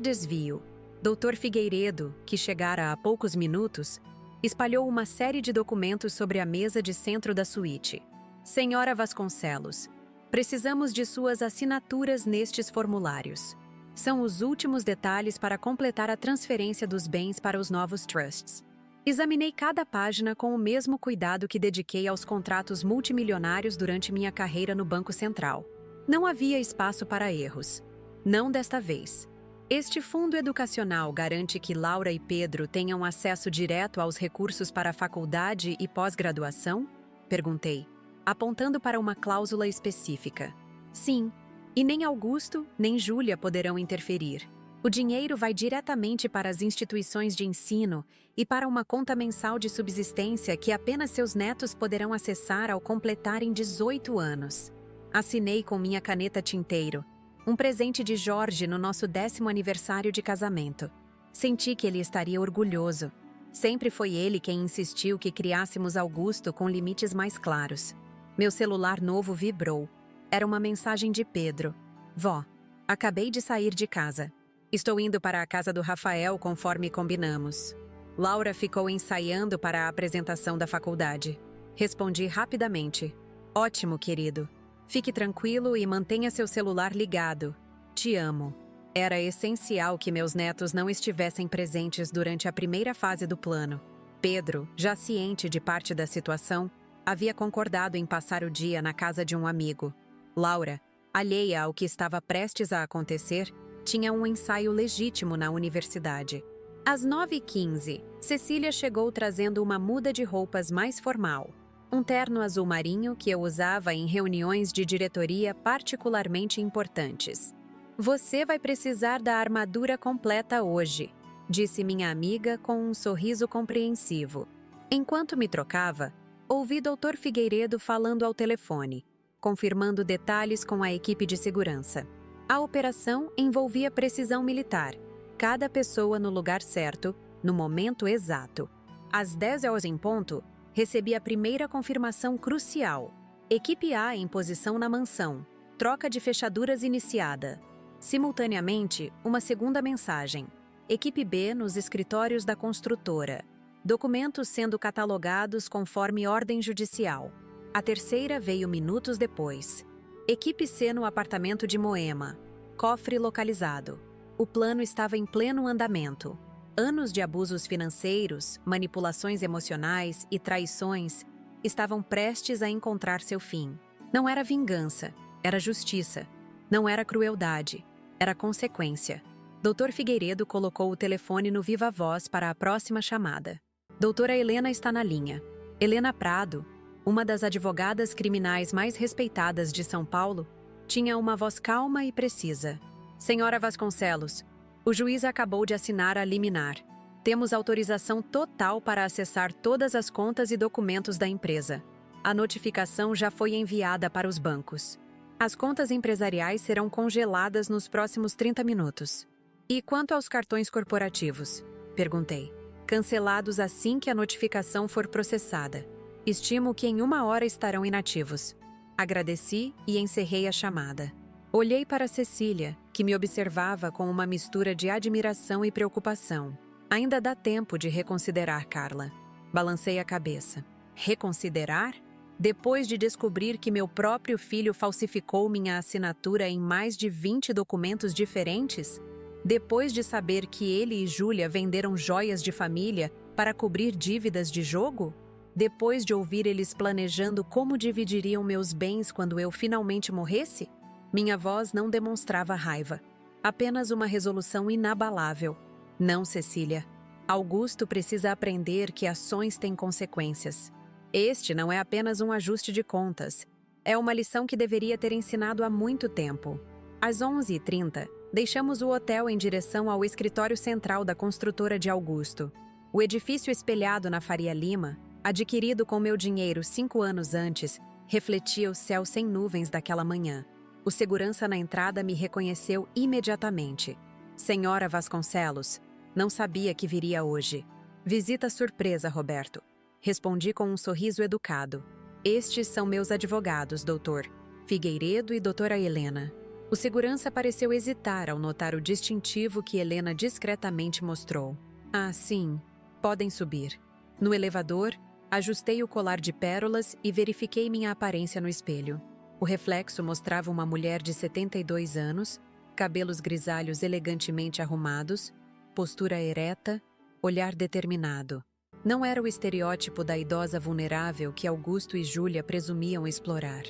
desvio. Dr. Figueiredo, que chegara há poucos minutos, espalhou uma série de documentos sobre a mesa de centro da suíte. Senhora Vasconcelos, precisamos de suas assinaturas nestes formulários. São os últimos detalhes para completar a transferência dos bens para os novos trusts. Examinei cada página com o mesmo cuidado que dediquei aos contratos multimilionários durante minha carreira no Banco Central. Não havia espaço para erros. Não desta vez. Este fundo educacional garante que Laura e Pedro tenham acesso direto aos recursos para a faculdade e pós-graduação? Perguntei, apontando para uma cláusula específica. Sim, e nem Augusto nem Júlia poderão interferir. O dinheiro vai diretamente para as instituições de ensino e para uma conta mensal de subsistência que apenas seus netos poderão acessar ao completarem 18 anos. Assinei com minha caneta tinteiro, um presente de Jorge no nosso 10º aniversário de casamento. Senti que ele estaria orgulhoso. Sempre foi ele quem insistiu que criássemos Augusto com limites mais claros. Meu celular novo vibrou. Era uma mensagem de Pedro. Vó, acabei de sair de casa. Estou indo para a casa do Rafael conforme combinamos. Laura ficou ensaiando para a apresentação da faculdade. Respondi rapidamente. Ótimo, querido. Fique tranquilo e mantenha seu celular ligado. Te amo. Era essencial que meus netos não estivessem presentes durante a primeira fase do plano. Pedro, já ciente de parte da situação, havia concordado em passar o dia na casa de um amigo. Laura, alheia ao que estava prestes a acontecer, tinha um ensaio legítimo na universidade. Às 9h15, Cecília chegou trazendo uma muda de roupas mais formal. Um terno azul marinho que eu usava em reuniões de diretoria particularmente importantes. Você vai precisar da armadura completa hoje, disse minha amiga com um sorriso compreensivo. Enquanto me trocava, ouvi Dr. Figueiredo falando ao telefone, confirmando detalhes com a equipe de segurança. A operação envolvia precisão militar, cada pessoa no lugar certo, no momento exato. Às 10h em ponto, recebi a primeira confirmação crucial. Equipe A em posição na mansão, troca de fechaduras iniciada. Simultaneamente, uma segunda mensagem. Equipe B nos escritórios da construtora. Documentos sendo catalogados conforme ordem judicial. A terceira veio minutos depois. Equipe C no apartamento de Moema. Cofre localizado. O plano estava em pleno andamento. Anos de abusos financeiros, manipulações emocionais e traições estavam prestes a encontrar seu fim. Não era vingança, era justiça. Não era crueldade, era consequência. Dr. Figueiredo colocou o telefone no viva voz para a próxima chamada. Doutora Helena está na linha. Helena Prado, uma das advogadas criminais mais respeitadas de São Paulo, tinha uma voz calma e precisa. Senhora Vasconcelos, o juiz acabou de assinar a liminar. Temos autorização total para acessar todas as contas e documentos da empresa. A notificação já foi enviada para os bancos. As contas empresariais serão congeladas nos próximos 30 minutos. E quanto aos cartões corporativos? Perguntei. cancelados assim que a notificação for processada. Estimo que em 1 hora estarão inativos. Agradeci e encerrei a chamada. Olhei para Cecília, que me observava com uma mistura de admiração e preocupação. Ainda dá tempo de reconsiderar, Carla. Balancei a cabeça. Reconsiderar? Depois de descobrir que meu próprio filho falsificou minha assinatura em mais de 20 documentos diferentes? Depois de saber que ele e Júlia venderam joias de família para cobrir dívidas de jogo? Depois de ouvir eles planejando como dividiriam meus bens quando eu finalmente morresse? Minha voz não demonstrava raiva, apenas uma resolução inabalável. Não, Cecília. Augusto precisa aprender que ações têm consequências. Este não é apenas um ajuste de contas. É uma lição que deveria ter ensinado há muito tempo. Às 11h30, deixamos o hotel em direção ao escritório central da construtora de Augusto. O edifício espelhado na Faria Lima, adquirido com meu dinheiro 5 anos antes, refletia o céu sem nuvens daquela manhã. O segurança na entrada me reconheceu imediatamente. Senhora Vasconcelos, não sabia que viria hoje. Visita surpresa, Roberto. Respondi com um sorriso educado. Estes são meus advogados, doutor Figueiredo e doutora Helena. O segurança pareceu hesitar ao notar o distintivo que Helena discretamente mostrou. Ah, sim. Podem subir. No elevador, ajustei o colar de pérolas e verifiquei minha aparência no espelho. O reflexo mostrava uma mulher de 72 anos, cabelos grisalhos elegantemente arrumados, postura ereta, olhar determinado. Não era o estereótipo da idosa vulnerável que Augusto e Júlia presumiam explorar.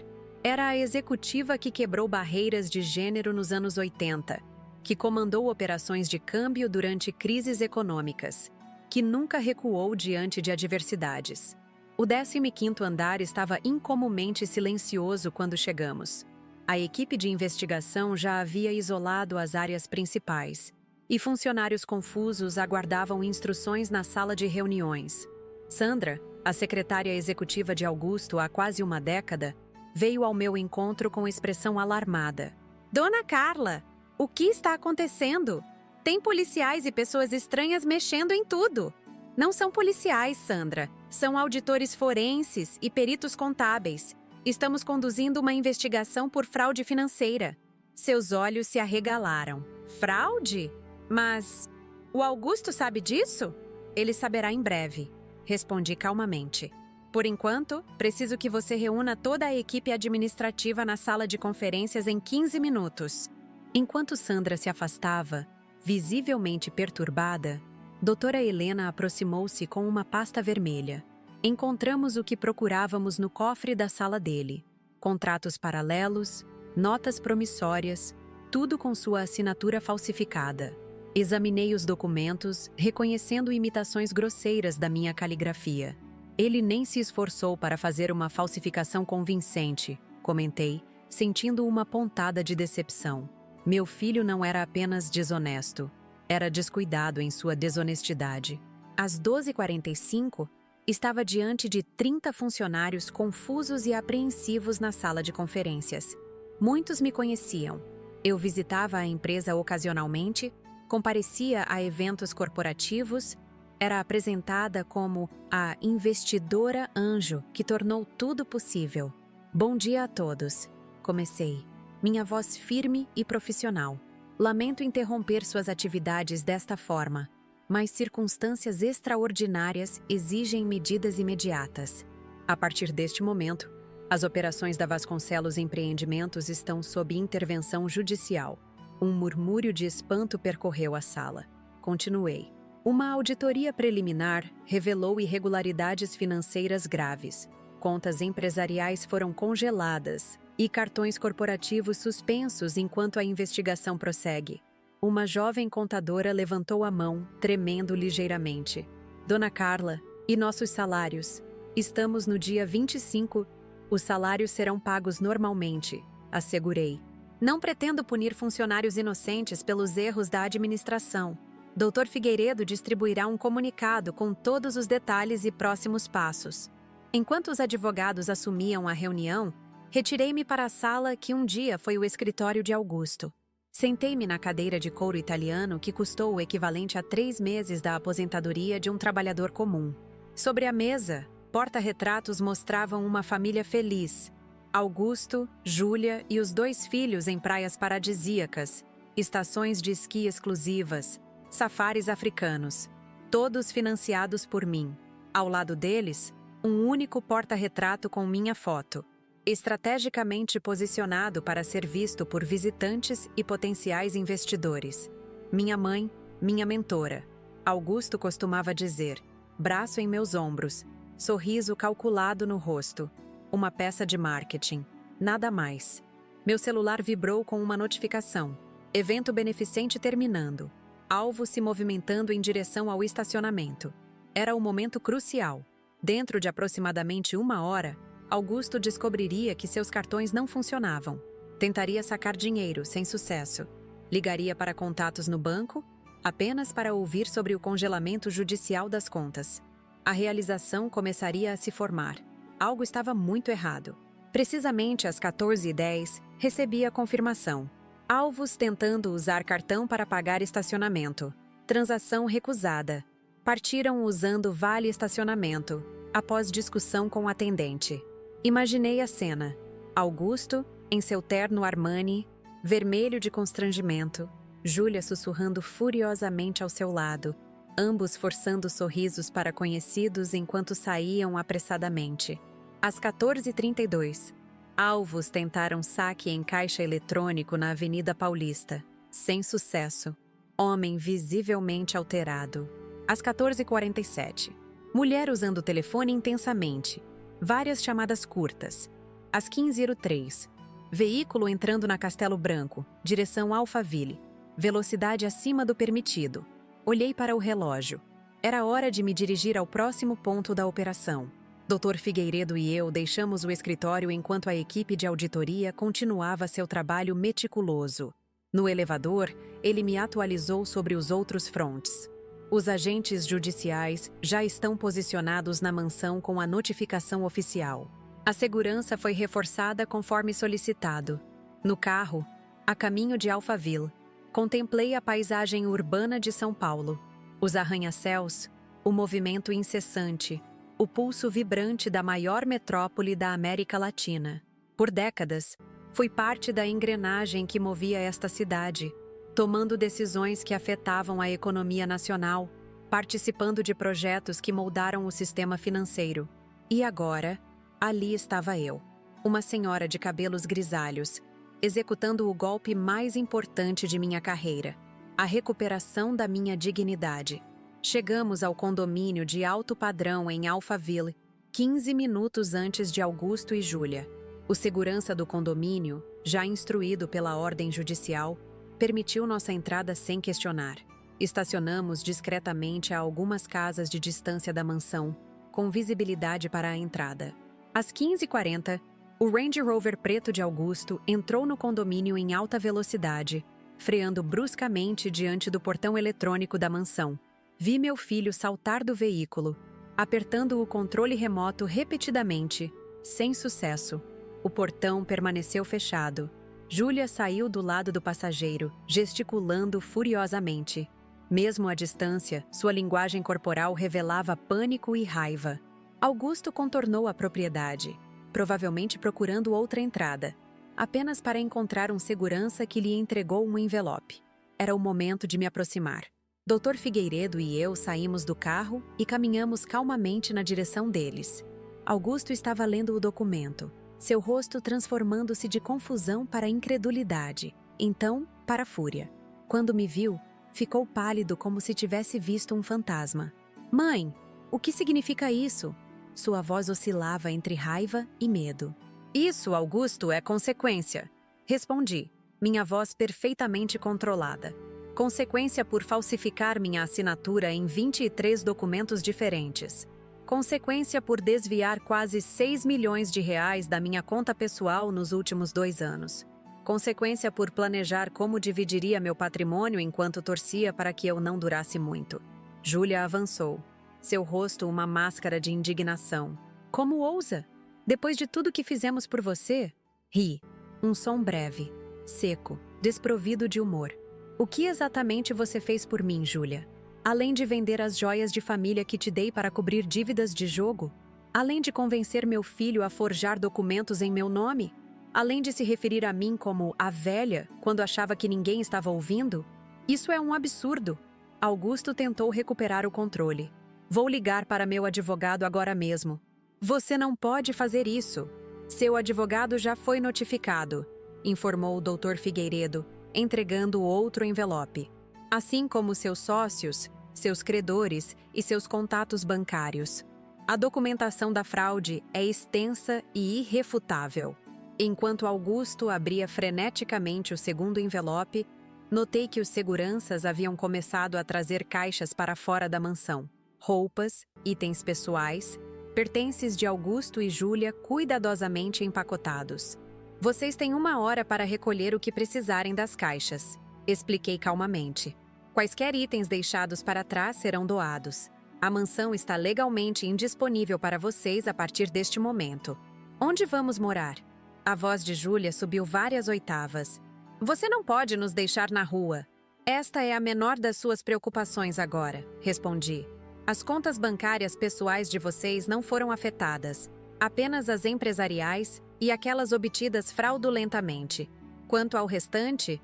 Era a executiva que quebrou barreiras de gênero nos anos 80, que comandou operações de câmbio durante crises econômicas, que nunca recuou diante de adversidades. O 15º andar estava incomumente silencioso quando chegamos. A equipe de investigação já havia isolado as áreas principais, e funcionários confusos aguardavam instruções na sala de reuniões. Sandra, a secretária executiva de Augusto há quase uma década, veio ao meu encontro com expressão alarmada. Dona Carla, o que está acontecendo? Tem policiais e pessoas estranhas mexendo em tudo. Não são policiais, Sandra. São auditores forenses e peritos contábeis. Estamos conduzindo uma investigação por fraude financeira. Seus olhos se arregalaram. Fraude? Mas o Augusto sabe disso? Ele saberá em breve, respondi calmamente. Por enquanto, preciso que você reúna toda a equipe administrativa na sala de conferências em 15 minutos. Enquanto Sandra se afastava, visivelmente perturbada, doutora Helena aproximou-se com uma pasta vermelha. Encontramos o que procurávamos no cofre da sala dele. Contratos paralelos, notas promissórias, tudo com sua assinatura falsificada. Examinei os documentos, reconhecendo imitações grosseiras da minha caligrafia. Ele nem se esforçou para fazer uma falsificação convincente, comentei, sentindo uma pontada de decepção. Meu filho não era apenas desonesto, era descuidado em sua desonestidade. Às 12h45, estava diante de 30 funcionários confusos e apreensivos na sala de conferências. Muitos me conheciam. Eu visitava a empresa ocasionalmente, comparecia a eventos corporativos, era apresentada como a investidora anjo que tornou tudo possível. Bom dia a todos. Comecei, minha voz firme e profissional. Lamento interromper suas atividades desta forma, mas circunstâncias extraordinárias exigem medidas imediatas. A partir deste momento, as operações da Vasconcelos Empreendimentos estão sob intervenção judicial. Um murmúrio de espanto percorreu a sala. Continuei. Uma auditoria preliminar revelou irregularidades financeiras graves. Contas empresariais foram congeladas e cartões corporativos suspensos enquanto a investigação prossegue. Uma jovem contadora levantou a mão, tremendo ligeiramente. Dona Carla, e nossos salários? Estamos no dia 25. Os salários serão pagos normalmente, assegurei. Não pretendo punir funcionários inocentes pelos erros da administração. Dr. Figueiredo distribuirá um comunicado com todos os detalhes e próximos passos. Enquanto os advogados assumiam a reunião, retirei-me para a sala que um dia foi o escritório de Augusto. Sentei-me na cadeira de couro italiano que custou o equivalente a 3 meses da aposentadoria de um trabalhador comum. Sobre a mesa, porta-retratos mostravam uma família feliz. Augusto, Júlia e os 2 filhos em praias paradisíacas, estações de esqui exclusivas, safaris africanos, todos financiados por mim. Ao lado deles, um único porta-retrato com minha foto, estrategicamente posicionado para ser visto por visitantes e potenciais investidores. Minha mãe, minha mentora. Augusto costumava dizer, braço em meus ombros, sorriso calculado no rosto. Uma peça de marketing. Nada mais. Meu celular vibrou com uma notificação. Evento beneficente terminando. Alvo se movimentando em direção ao estacionamento. Era o momento crucial. Dentro de aproximadamente 1 hora, Augusto descobriria que seus cartões não funcionavam. Tentaria sacar dinheiro, sem sucesso. Ligaria para contatos no banco, apenas para ouvir sobre o congelamento judicial das contas. A realização começaria a se formar. Algo estava muito errado. Precisamente às 14h10, recebi a confirmação. Alvos tentando usar cartão para pagar estacionamento. Transação recusada. Partiram usando vale estacionamento, após discussão com o atendente. Imaginei a cena. Augusto, em seu terno Armani, vermelho de constrangimento, Júlia sussurrando furiosamente ao seu lado, ambos forçando sorrisos para conhecidos enquanto saíam apressadamente. Às 14h32, alvos tentaram saque em caixa eletrônico na Avenida Paulista. Sem sucesso. Homem visivelmente alterado. Às 14h47, mulher usando o telefone intensamente. Várias chamadas curtas. Às 15h03, veículo entrando na Castelo Branco, direção Alphaville. Velocidade acima do permitido. Olhei para o relógio. Era hora de me dirigir ao próximo ponto da operação. Dr. Figueiredo e eu deixamos o escritório enquanto a equipe de auditoria continuava seu trabalho meticuloso. No elevador, ele me atualizou sobre os outros frontes. Os agentes judiciais já estão posicionados na mansão com a notificação oficial. A segurança foi reforçada conforme solicitado. No carro, a caminho de Alphaville, contemplei a paisagem urbana de São Paulo. Os arranha-céus, o movimento incessante, o pulso vibrante da maior metrópole da América Latina. Por décadas, fui parte da engrenagem que movia esta cidade, tomando decisões que afetavam a economia nacional, participando de projetos que moldaram o sistema financeiro. E agora, ali estava eu, uma senhora de cabelos grisalhos, executando o golpe mais importante de minha carreira, a recuperação da minha dignidade. Chegamos ao condomínio de alto padrão em Alphaville, 15 minutos antes de Augusto e Júlia. O segurança do condomínio, já instruído pela ordem judicial, permitiu nossa entrada sem questionar. Estacionamos discretamente a algumas casas de distância da mansão, com visibilidade para a entrada. Às 15h40, o Range Rover preto de Augusto entrou no condomínio em alta velocidade, freando bruscamente diante do portão eletrônico da mansão. Vi meu filho saltar do veículo, apertando o controle remoto repetidamente, sem sucesso. O portão permaneceu fechado. Júlia saiu do lado do passageiro, gesticulando furiosamente. Mesmo à distância, sua linguagem corporal revelava pânico e raiva. Augusto contornou a propriedade, provavelmente procurando outra entrada, apenas para encontrar um segurança que lhe entregou um envelope. Era o momento de me aproximar. Dr. Figueiredo e eu saímos do carro e caminhamos calmamente na direção deles. Augusto estava lendo o documento, seu rosto transformando-se de confusão para incredulidade, então para fúria. Quando me viu, ficou pálido como se tivesse visto um fantasma. "Mãe, o que significa isso?" Sua voz oscilava entre raiva e medo. "Isso, Augusto, é consequência", respondi, minha voz perfeitamente controlada. Consequência por falsificar minha assinatura em 23 documentos diferentes. Consequência por desviar quase 6 milhões de reais da minha conta pessoal nos últimos 2 anos. Consequência por planejar como dividiria meu patrimônio enquanto torcia para que eu não durasse muito. Júlia avançou, seu rosto uma máscara de indignação. "Como ousa? Depois de tudo que fizemos por você?" Ri. Um som breve, seco, desprovido de humor. O que exatamente você fez por mim, Júlia? Além de vender as joias de família que te dei para cobrir dívidas de jogo? Além de convencer meu filho a forjar documentos em meu nome? Além de se referir a mim como a velha, quando achava que ninguém estava ouvindo? Isso é um absurdo. Augusto tentou recuperar o controle. Vou ligar para meu advogado agora mesmo. Você não pode fazer isso. Seu advogado já foi notificado, informou o Dr. Figueiredo, entregando outro envelope. Assim como seus sócios, seus credores e seus contatos bancários. A documentação da fraude é extensa e irrefutável. Enquanto Augusto abria freneticamente o segundo envelope, notei que os seguranças haviam começado a trazer caixas para fora da mansão. Roupas, itens pessoais, pertences de Augusto e Júlia cuidadosamente empacotados. Vocês têm 1 hora para recolher o que precisarem das caixas, expliquei calmamente. Quaisquer itens deixados para trás serão doados. A mansão está legalmente indisponível para vocês a partir deste momento. Onde vamos morar? A voz de Júlia subiu várias oitavas. Você não pode nos deixar na rua. Esta é a menor das suas preocupações agora, respondi. As contas bancárias pessoais de vocês não foram afetadas, apenas as empresariais e aquelas obtidas fraudulentamente. Quanto ao restante,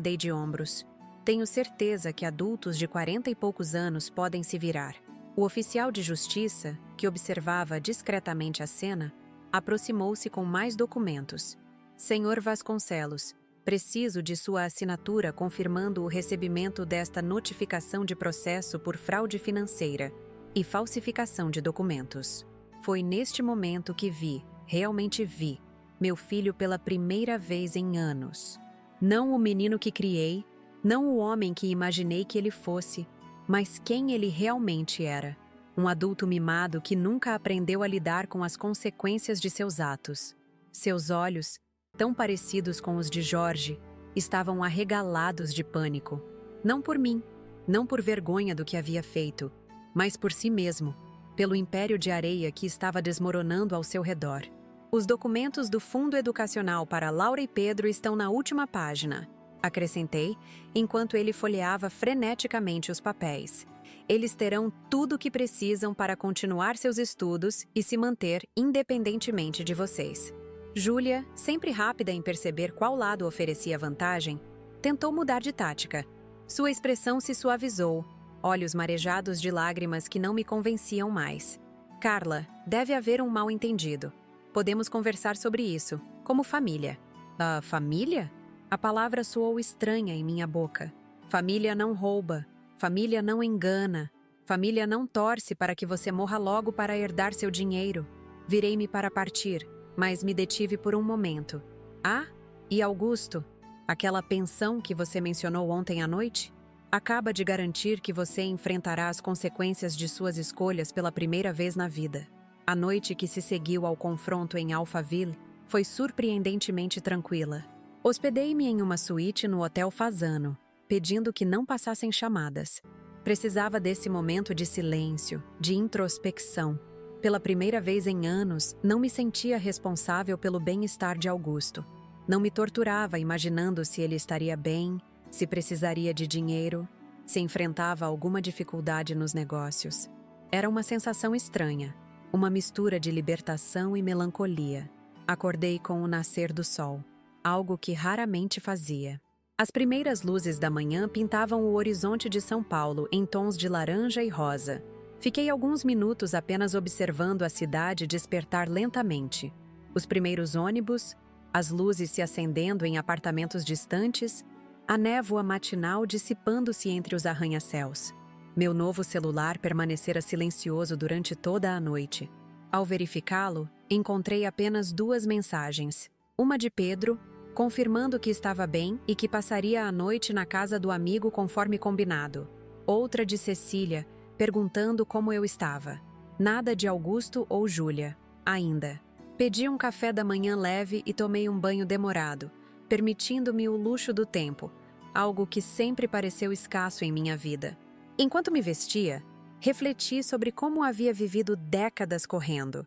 dei de ombros. Tenho certeza que adultos de 40 e poucos anos podem se virar. O oficial de justiça, que observava discretamente a cena, aproximou-se com mais documentos. Senhor Vasconcelos, preciso de sua assinatura confirmando o recebimento desta notificação de processo por fraude financeira e falsificação de documentos. Foi neste momento que vi, realmente vi, meu filho pela primeira vez em anos. Não o menino que criei, não o homem que imaginei que ele fosse, mas quem ele realmente era. Um adulto mimado que nunca aprendeu a lidar com as consequências de seus atos. Seus olhos, tão parecidos com os de Jorge, estavam arregalados de pânico. Não por mim, não por vergonha do que havia feito, mas por si mesmo, pelo império de areia que estava desmoronando ao seu redor. Os documentos do Fundo Educacional para Laura e Pedro estão na última página, acrescentei, enquanto ele folheava freneticamente os papéis. Eles terão tudo o que precisam para continuar seus estudos e se manter independentemente de vocês. Júlia, sempre rápida em perceber qual lado oferecia vantagem, tentou mudar de tática. Sua expressão se suavizou, olhos marejados de lágrimas que não me convenciam mais. Carla, deve haver um mal-entendido. Podemos conversar sobre isso, como família. Família? A palavra soou estranha em minha boca. Família não rouba, família não engana, família não torce para que você morra logo para herdar seu dinheiro. Virei-me para partir, mas me detive por um momento. E Augusto? Aquela pensão que você mencionou ontem à noite? Acaba de garantir que você enfrentará as consequências de suas escolhas pela primeira vez na vida. A noite que se seguiu ao confronto em Alphaville foi surpreendentemente tranquila. Hospedei-me em uma suíte no Hotel Fasano, pedindo que não passassem chamadas. Precisava desse momento de silêncio, de introspecção. Pela primeira vez em anos, não me sentia responsável pelo bem-estar de Augusto. Não me torturava imaginando se ele estaria bem, se precisaria de dinheiro, se enfrentava alguma dificuldade nos negócios. Era uma sensação estranha, uma mistura de libertação e melancolia. Acordei com o nascer do sol, algo que raramente fazia. As primeiras luzes da manhã pintavam o horizonte de São Paulo em tons de laranja e rosa. Fiquei alguns minutos apenas observando a cidade despertar lentamente. Os primeiros ônibus, as luzes se acendendo em apartamentos distantes, a névoa matinal dissipando-se entre os arranha-céus. Meu novo celular permanecera silencioso durante toda a noite. Ao verificá-lo, encontrei apenas 2 mensagens. Uma de Pedro, confirmando que estava bem e que passaria a noite na casa do amigo conforme combinado. Outra de Cecília, perguntando como eu estava. Nada de Augusto ou Júlia, ainda. Pedi um café da manhã leve e tomei um banho demorado, permitindo-me o luxo do tempo, algo que sempre pareceu escasso em minha vida. Enquanto me vestia, refleti sobre como havia vivido décadas correndo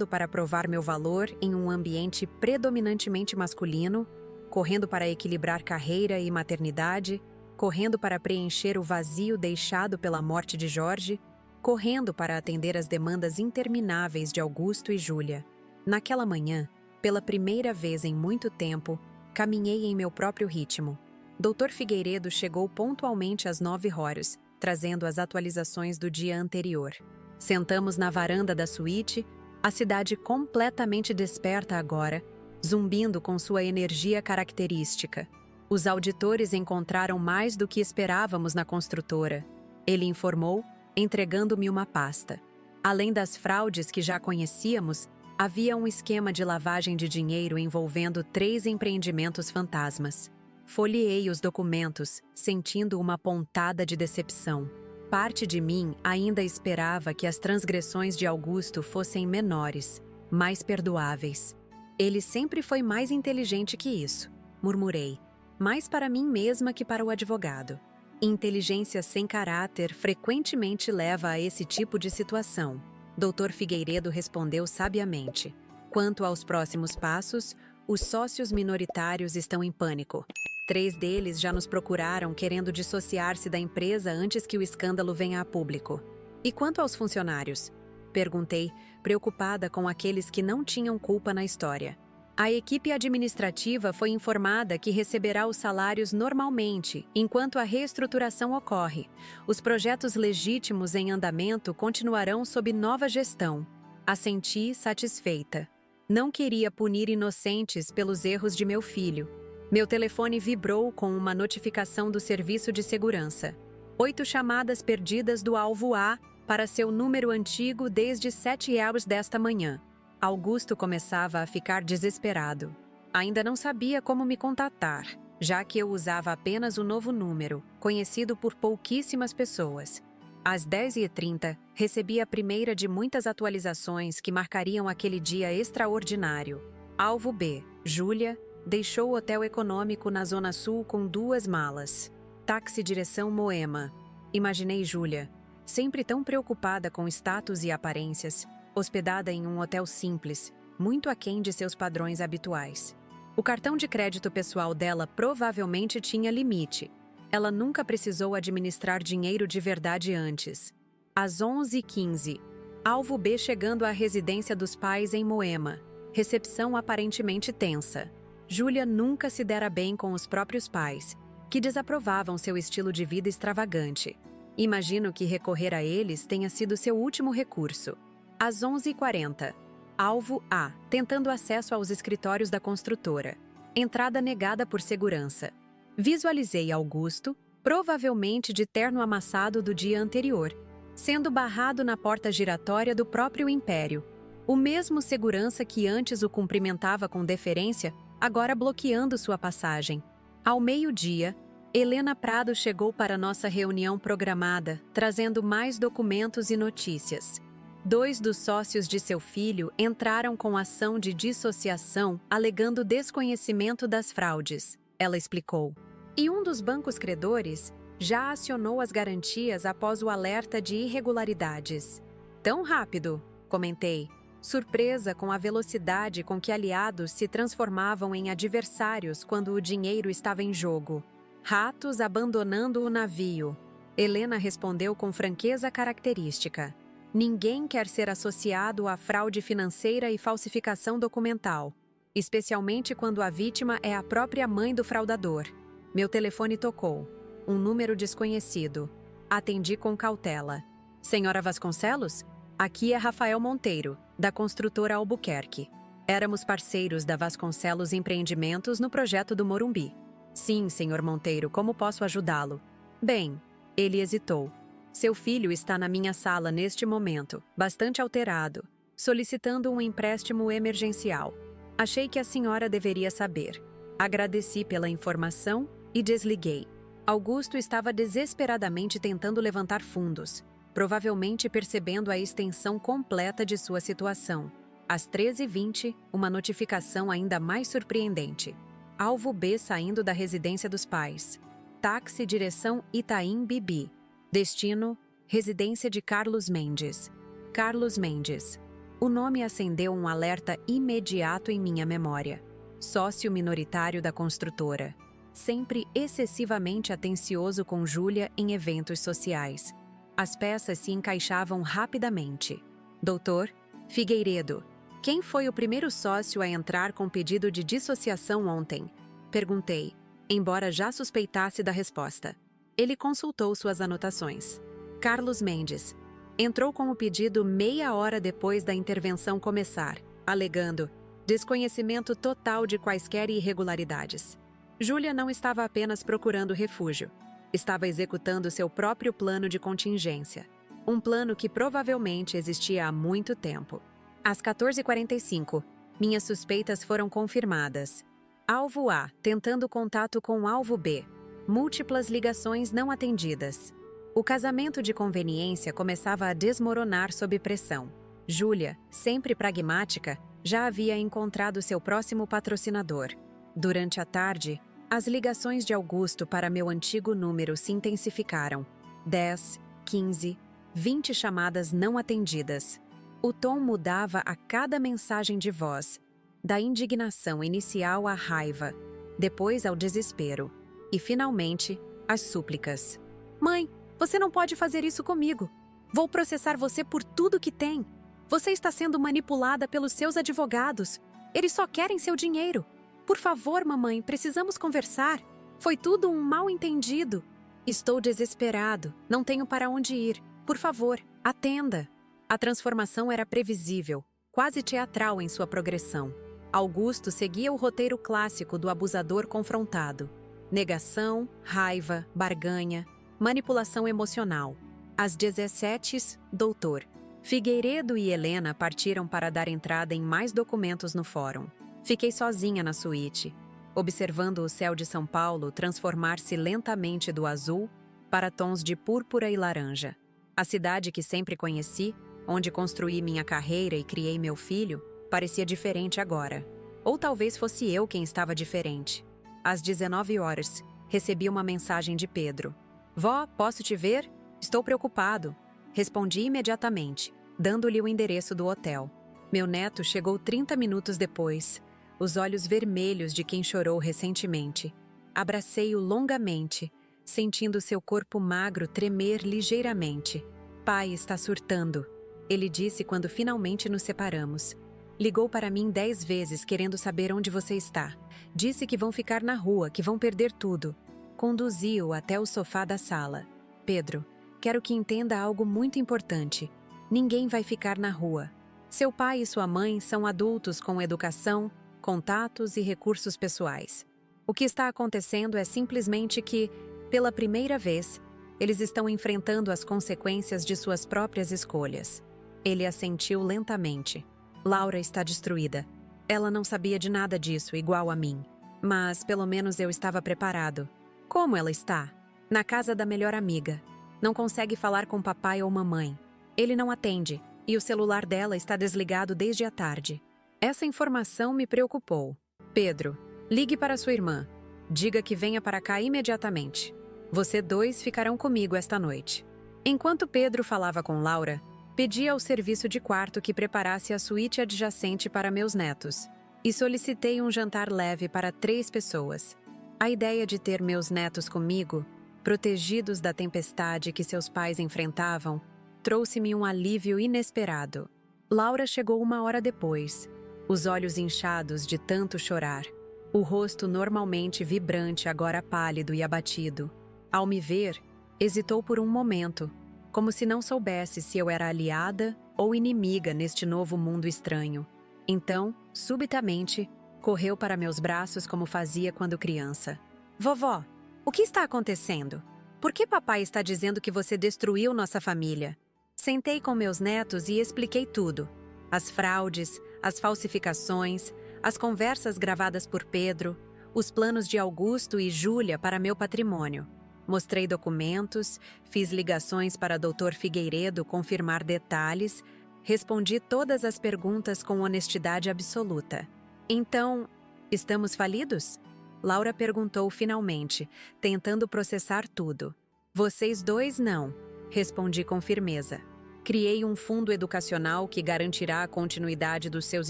para provar meu valor em um ambiente predominantemente masculino, correndo para equilibrar carreira e maternidade, correndo para preencher o vazio deixado pela morte de Jorge, correndo para atender às demandas intermináveis de Augusto e Júlia. Naquela manhã, pela primeira vez em muito tempo, caminhei em meu próprio ritmo. Dr. Figueiredo chegou pontualmente às 9h, trazendo as atualizações do dia anterior. Sentamos na varanda da suíte, a cidade completamente desperta agora, zumbindo com sua energia característica. Os auditores encontraram mais do que esperávamos na construtora. Ele informou, entregando-me uma pasta. Além das fraudes que já conhecíamos, havia um esquema de lavagem de dinheiro envolvendo 3 empreendimentos fantasmas. Folheei os documentos, sentindo uma pontada de decepção. Parte de mim ainda esperava que as transgressões de Augusto fossem menores, mais perdoáveis. Ele sempre foi mais inteligente que isso, murmurei, mais para mim mesma que para o advogado. Inteligência sem caráter frequentemente leva a esse tipo de situação. Dr. Figueiredo respondeu sabiamente. Quanto aos próximos passos, os sócios minoritários estão em pânico. 3 deles já nos procuraram querendo dissociar-se da empresa antes que o escândalo venha a público. E quanto aos funcionários? Perguntei, preocupada com aqueles que não tinham culpa na história. A equipe administrativa foi informada que receberá os salários normalmente, enquanto a reestruturação ocorre. Os projetos legítimos em andamento continuarão sob nova gestão. Assenti satisfeita. Não queria punir inocentes pelos erros de meu filho. Meu telefone vibrou com uma notificação do serviço de segurança. 8 chamadas perdidas do alvo A para seu número antigo desde 7h desta manhã. Augusto começava a ficar desesperado. Ainda não sabia como me contatar, já que eu usava apenas o novo número, conhecido por pouquíssimas pessoas. Às 10h30, recebi a primeira de muitas atualizações que marcariam aquele dia extraordinário. Alvo B, Júlia, deixou o hotel econômico na Zona Sul com 2 malas. Táxi direção Moema. Imaginei Júlia, sempre tão preocupada com status e aparências, hospedada em um hotel simples, muito aquém de seus padrões habituais. O cartão de crédito pessoal dela provavelmente tinha limite. Ela nunca precisou administrar dinheiro de verdade antes. Às 11h15, alvo B chegando à residência dos pais em Moema. Recepção aparentemente tensa. Júlia nunca se dera bem com os próprios pais, que desaprovavam seu estilo de vida extravagante. Imagino que recorrer a eles tenha sido seu último recurso. Às 11h40, alvo A, tentando acesso aos escritórios da construtora. Entrada negada por segurança. Visualizei Augusto, provavelmente de terno amassado do dia anterior, sendo barrado na porta giratória do próprio império. O mesmo segurança que antes o cumprimentava com deferência, agora bloqueando sua passagem. Ao meio-dia, Helena Prado chegou para nossa reunião programada, trazendo mais documentos e notícias. 2 dos sócios de seu filho entraram com ação de dissociação, alegando desconhecimento das fraudes, ela explicou. E um dos bancos credores já acionou as garantias após o alerta de irregularidades. Tão rápido, comentei, surpresa com a velocidade com que aliados se transformavam em adversários quando o dinheiro estava em jogo. Ratos abandonando o navio. Helena respondeu com franqueza característica. Ninguém quer ser associado à fraude financeira e falsificação documental, especialmente quando a vítima é a própria mãe do fraudador. Meu telefone tocou. Um número desconhecido. Atendi com cautela. Senhora Vasconcelos? Aqui é Rafael Monteiro, da construtora Albuquerque. Éramos parceiros da Vasconcelos Empreendimentos no projeto do Morumbi. Sim, senhor Monteiro, como posso ajudá-lo? Bem, ele hesitou. Seu filho está na minha sala neste momento, bastante alterado, solicitando um empréstimo emergencial. Achei que a senhora deveria saber. Agradeci pela informação e desliguei. Augusto estava desesperadamente tentando levantar fundos, provavelmente percebendo a extensão completa de sua situação. Às 13h20, uma notificação ainda mais surpreendente. Alvo B saindo da residência dos pais. Táxi direção Itaim Bibi. Destino, residência de Carlos Mendes. Carlos Mendes. O nome acendeu um alerta imediato em minha memória. sócio minoritário da construtora, sempre excessivamente atencioso com Júlia em eventos sociais. As peças se encaixavam rapidamente. Doutor Figueiredo, quem foi o primeiro sócio a entrar com pedido de dissociação ontem? Perguntei, embora já suspeitasse da resposta. Ele consultou suas anotações. Carlos Mendes. Entrou com o pedido meia hora depois da intervenção começar, alegando desconhecimento total de quaisquer irregularidades. Júlia não estava apenas procurando refúgio. Estava executando seu próprio plano de contingência. Um plano que provavelmente existia há muito tempo. Às 14h45, minhas suspeitas foram confirmadas. Alvo A, tentando contato com alvo B. Múltiplas ligações não atendidas. O casamento de conveniência começava a desmoronar sob pressão. Júlia, sempre pragmática, já havia encontrado seu próximo patrocinador. Durante a tarde, as ligações de Augusto para meu antigo número se intensificaram. 10, 15, 20 chamadas não atendidas. O tom mudava a cada mensagem de voz, da indignação inicial à raiva, depois ao desespero, e finalmente, às súplicas. Mãe, você não pode fazer isso comigo. Vou processar você por tudo que tem. Você está sendo manipulada pelos seus advogados. Eles só querem seu dinheiro. Por favor, mamãe, precisamos conversar. Foi tudo um mal-entendido. Estou desesperado. Não tenho para onde ir. Por favor, atenda. A transformação era previsível, quase teatral em sua progressão. Augusto seguia o roteiro clássico do abusador confrontado. Negação, raiva, barganha, manipulação emocional. Às 17h, doutor Figueiredo e Helena partiram para dar entrada em mais documentos no fórum. Fiquei sozinha na suíte, observando o céu de São Paulo transformar-se lentamente do azul para tons de púrpura e laranja. A cidade que sempre conheci, onde construí minha carreira e criei meu filho, parecia diferente agora. Ou talvez fosse eu quem estava diferente. Às 19h, recebi uma mensagem de Pedro. Vó, posso te ver? Estou preocupado. Respondi imediatamente, dando-lhe o endereço do hotel. Meu neto chegou 30 minutos depois, os olhos vermelhos de quem chorou recentemente. Abracei-o longamente, sentindo seu corpo magro tremer ligeiramente. Pai está surtando, ele disse quando finalmente nos separamos. Ligou para mim 10 vezes querendo saber onde você está. Disse que vão ficar na rua, que vão perder tudo. Conduzi-o até o sofá da sala. Pedro, quero que entenda algo muito importante. Ninguém vai ficar na rua. Seu pai e sua mãe são adultos com educação, contatos e recursos pessoais. O que está acontecendo é simplesmente que, pela primeira vez, eles estão enfrentando as consequências de suas próprias escolhas. Ele assentiu lentamente. Laura está destruída. Ela não sabia de nada disso, igual a mim. Mas, pelo menos eu estava preparado. Como ela está? Na casa da melhor amiga. Não consegue falar com papai ou mamãe. Ele não atende, e o celular dela está desligado desde a tarde. Essa informação me preocupou. Pedro, ligue para sua irmã. Diga que venha para cá imediatamente. Você dois ficarão comigo esta noite. Enquanto Pedro falava com Laura, pedi ao serviço de quarto que preparasse a suíte adjacente para meus netos e solicitei um jantar leve para 3 pessoas. A ideia de ter meus netos comigo, protegidos da tempestade que seus pais enfrentavam, trouxe-me um alívio inesperado. Laura chegou 1 hora depois, os olhos inchados de tanto chorar, o rosto normalmente vibrante agora pálido e abatido. Ao me ver, hesitou por um momento, como se não soubesse se eu era aliada ou inimiga neste novo mundo estranho. Então, subitamente, correu para meus braços como fazia quando criança. Vovó, o que está acontecendo? Por que papai está dizendo que você destruiu nossa família? Sentei com meus netos e expliquei tudo. As fraudes, as falsificações, as conversas gravadas por Pedro, os planos de Augusto e Júlia para meu patrimônio. Mostrei documentos, fiz ligações para Dr. Figueiredo confirmar detalhes, respondi todas as perguntas com honestidade absoluta. Então, estamos falidos? Laura perguntou finalmente, tentando processar tudo. Vocês dois não, respondi com firmeza. Criei um fundo educacional que garantirá a continuidade dos seus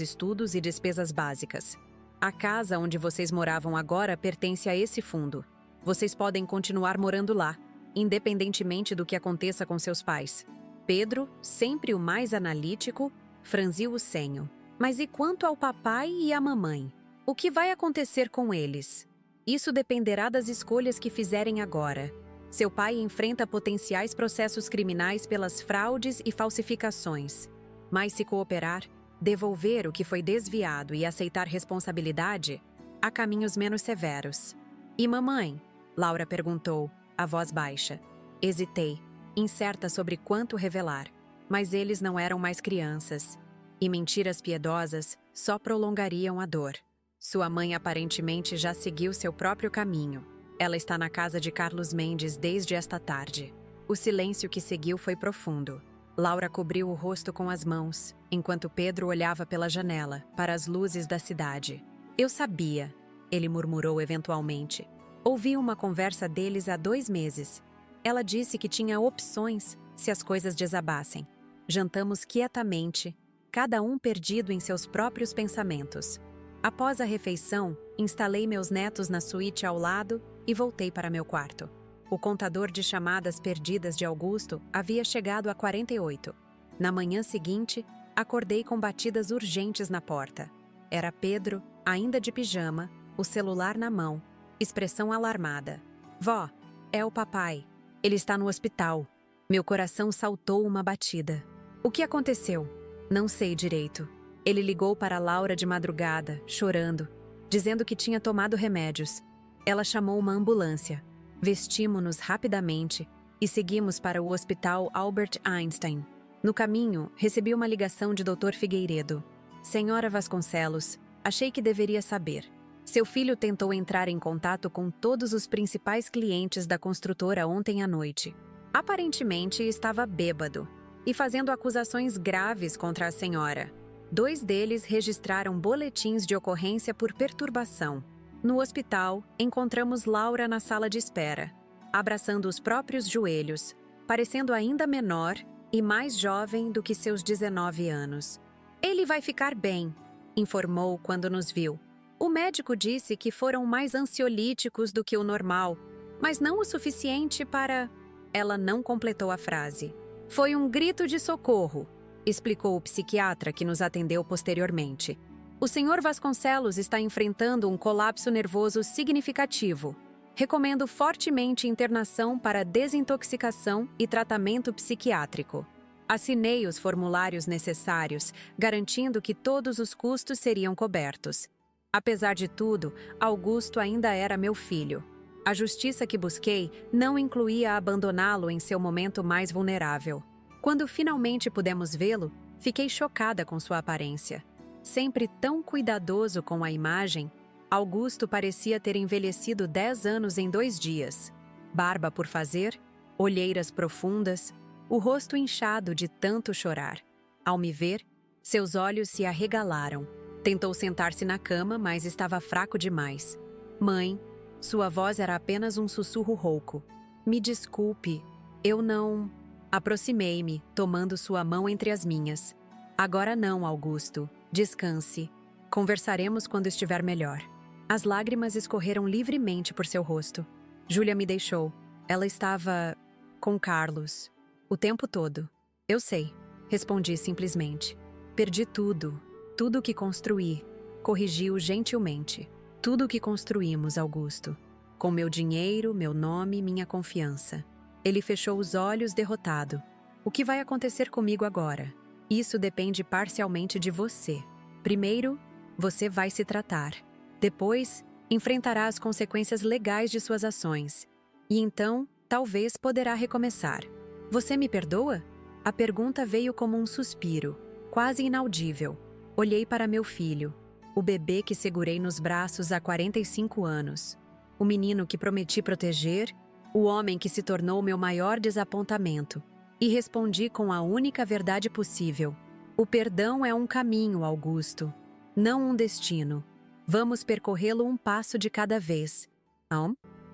estudos e despesas básicas. A casa onde vocês moravam agora pertence a esse fundo. Vocês podem continuar morando lá, independentemente do que aconteça com seus pais. Pedro, sempre o mais analítico, franziu o senho. Mas e quanto ao papai e à mamãe? O que vai acontecer com eles? Isso dependerá das escolhas que fizerem agora. Seu pai enfrenta potenciais processos criminais pelas fraudes e falsificações. Mas se cooperar, devolver o que foi desviado e aceitar responsabilidade, há caminhos menos severos. E mamãe? Laura perguntou, a voz baixa. Hesitei, incerta sobre quanto revelar. Mas eles não eram mais crianças. E mentiras piedosas só prolongariam a dor. Sua mãe aparentemente já seguiu seu próprio caminho. Ela está na casa de Carlos Mendes desde esta tarde. O silêncio que seguiu foi profundo. Laura cobriu o rosto com as mãos, enquanto Pedro olhava pela janela, para as luzes da cidade. Eu sabia, ele murmurou eventualmente. Ouvi uma conversa deles há 2 meses. Ela disse que tinha opções se as coisas desabassem. Jantamos quietamente, cada um perdido em seus próprios pensamentos. Após a refeição, instalei meus netos na suíte ao lado e voltei para meu quarto. O contador de chamadas perdidas de Augusto havia chegado a 48. Na manhã seguinte, acordei com batidas urgentes na porta. Era Pedro, ainda de pijama, o celular na mão, expressão alarmada. Vó, é o papai. Ele está no hospital. Meu coração saltou uma batida. O que aconteceu? Não sei direito. Ele ligou para Laura de madrugada, chorando, dizendo que tinha tomado remédios. Ela chamou uma ambulância. Vestimos-nos rapidamente e seguimos para o Hospital Albert Einstein. No caminho, recebi uma ligação de Dr. Figueiredo. Senhora Vasconcelos, achei que deveria saber. Seu filho tentou entrar em contato com todos os principais clientes da construtora ontem à noite. Aparentemente estava bêbado e fazendo acusações graves contra a senhora. 2 deles registraram boletins de ocorrência por perturbação. No hospital, encontramos Laura na sala de espera, abraçando os próprios joelhos, parecendo ainda menor e mais jovem do que seus 19 anos. Ele vai ficar bem, informou quando nos viu. O médico disse que foram mais ansiolíticos do que o normal, mas não o suficiente para... Ela não completou a frase. Foi um grito de socorro, explicou o psiquiatra que nos atendeu posteriormente. O Sr. Vasconcelos está enfrentando um colapso nervoso significativo. Recomendo fortemente internação para desintoxicação e tratamento psiquiátrico. Assinei os formulários necessários, garantindo que todos os custos seriam cobertos. Apesar de tudo, Augusto ainda era meu filho. A justiça que busquei não incluía abandoná-lo em seu momento mais vulnerável. Quando finalmente pudemos vê-lo, fiquei chocada com sua aparência. Sempre tão cuidadoso com a imagem, Augusto parecia ter envelhecido 10 anos em 2 dias. Barba por fazer, olheiras profundas, o rosto inchado de tanto chorar. Ao me ver, seus olhos se arregalaram. Tentou sentar-se na cama, mas estava fraco demais. Mãe, sua voz era apenas um sussurro rouco. Me desculpe, eu não... Aproximei-me, tomando sua mão entre as minhas. Agora não, Augusto. Descanse. Conversaremos quando estiver melhor. As lágrimas escorreram livremente por seu rosto. Júlia me deixou. Ela estava... com Carlos. O tempo todo. Eu sei, respondi simplesmente. Perdi tudo. Tudo o que construí. Corrigiu gentilmente. Tudo o que construímos, Augusto. Com meu dinheiro, meu nome, minha confiança. Ele fechou os olhos derrotado. O que vai acontecer comigo agora? Isso depende parcialmente de você. Primeiro, você vai se tratar. Depois, enfrentará as consequências legais de suas ações. E então, talvez poderá recomeçar. Você me perdoa? A pergunta veio como um suspiro, quase inaudível. Olhei para meu filho, o bebê que segurei nos braços há 45 anos. O menino que prometi proteger, o homem que se tornou meu maior desapontamento. E respondi com a única verdade possível. O perdão é um caminho, Augusto, não um destino. Vamos percorrê-lo um passo de cada vez.